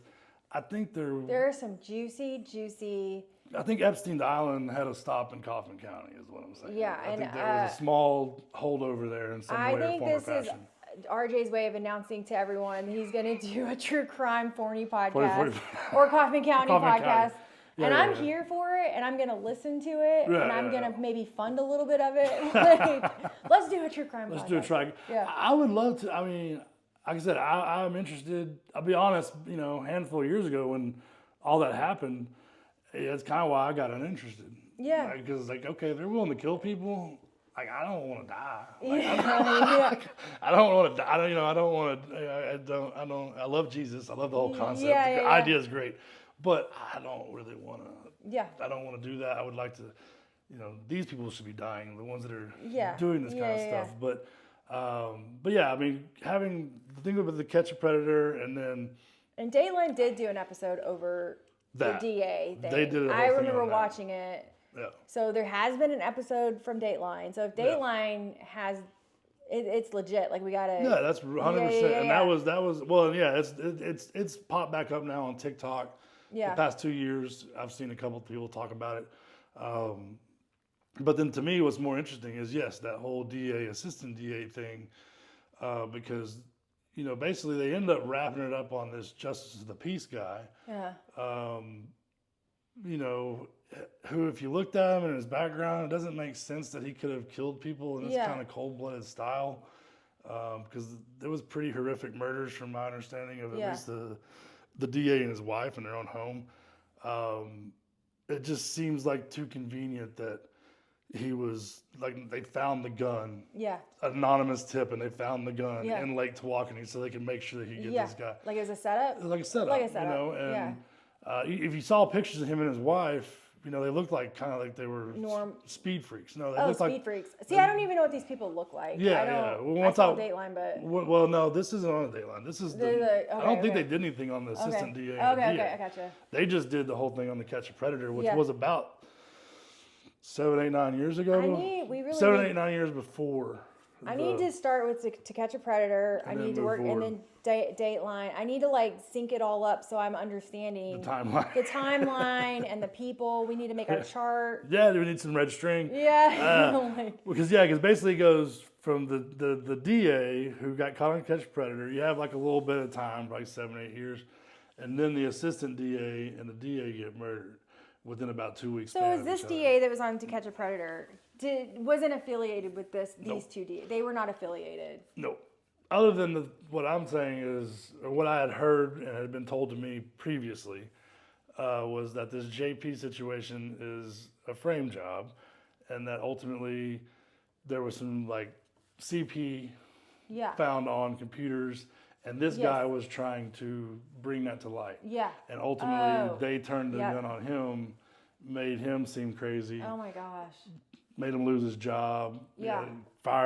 I think there are some juicy. I think Epstein Island had a stop in Kaufman County, is what I'm saying. Yeah, I think there was a small holdover there in some way or form or fashion. I think this is RJ's way of announcing to everyone he's going to do a true crime Forney podcast or Kaufman County podcast. And I'm here for it, and I'm going to listen to it, and I'm going to maybe fund a little bit of it. Let's do a true crime podcast. Let's do a try. Yeah. I would love to. I mean, like I said, I'm interested. I'll be honest, a handful of years ago when all that happened, it's kind of why I got uninterested. Yeah. Because okay, if they're willing to kill people, I don't want to die. I don't want to die. I don't want to. I love Jesus. I love the whole concept. The idea is great, but I don't really want to. Yeah. I don't want to do that. I would like to. These people should be dying. The ones that are doing this kind of stuff. But yeah, I mean, having the thing about the Catch a Predator and Dateline did do an episode over. The DA thing. They did I remember watching it. Yeah. So there has been an episode from Dateline. So if Dateline has, it's legit. Like we gotta. Yeah, that's 100%. And that was well, yeah. It's popped back up now on TikTok. Yeah. The past 2 years, I've seen a couple of people talk about it. But then to me, what's more interesting is that whole DA assistant DA thing, because. Basically they end up wrapping it up on this justice of the peace guy. Yeah. Who, if you looked at him and his background, it doesn't make sense that he could have killed people in this kind of cold-blooded style. Because there was pretty horrific murders, from my understanding of at least the DA and his wife in their own home. It just seems like too convenient that. He was they found the gun. Yeah. Anonymous tip, and they found the gun in Lake Tawakoni, so they could make sure that he get this guy. Like it was a setup. It was like a setup. And if you saw pictures of him and his wife, they looked kind of like they were speed freaks. No, they looked speed freaks. See, I don't even know what these people look like. Yeah. I saw Dateline, but well, no, this isn't on Dateline. This is I don't think they did anything on the assistant DA. Okay, I gotcha. They just did the whole thing on the Catch a Predator, which was about. 7, 8, 9 years ago. 7, 8, 9 years before. I need to start with To Catch a Predator. I need to work forward. And then Dateline. I need to sync it all up so I'm understanding the timeline, and the people. We need to make our chart. Yeah, we need some red string. Yeah. Because basically it goes from the DA who got caught on Catch a Predator. You have a little bit of time, 7, 8 years, and then the assistant DA and the DA get murdered. Within about 2 weeks. So is this DA that was on To Catch a Predator wasn't affiliated with these two DA? They were not affiliated. No. Other than what I'm saying is, or what I had heard and had been told to me previously, was that this JP situation is a frame job, and that ultimately there was some CP found on computers. And this guy was trying to bring that to light. Yeah. And ultimately, they turned the gun on him, made him seem crazy. Oh, my gosh. Made him lose his job. Yeah. Fired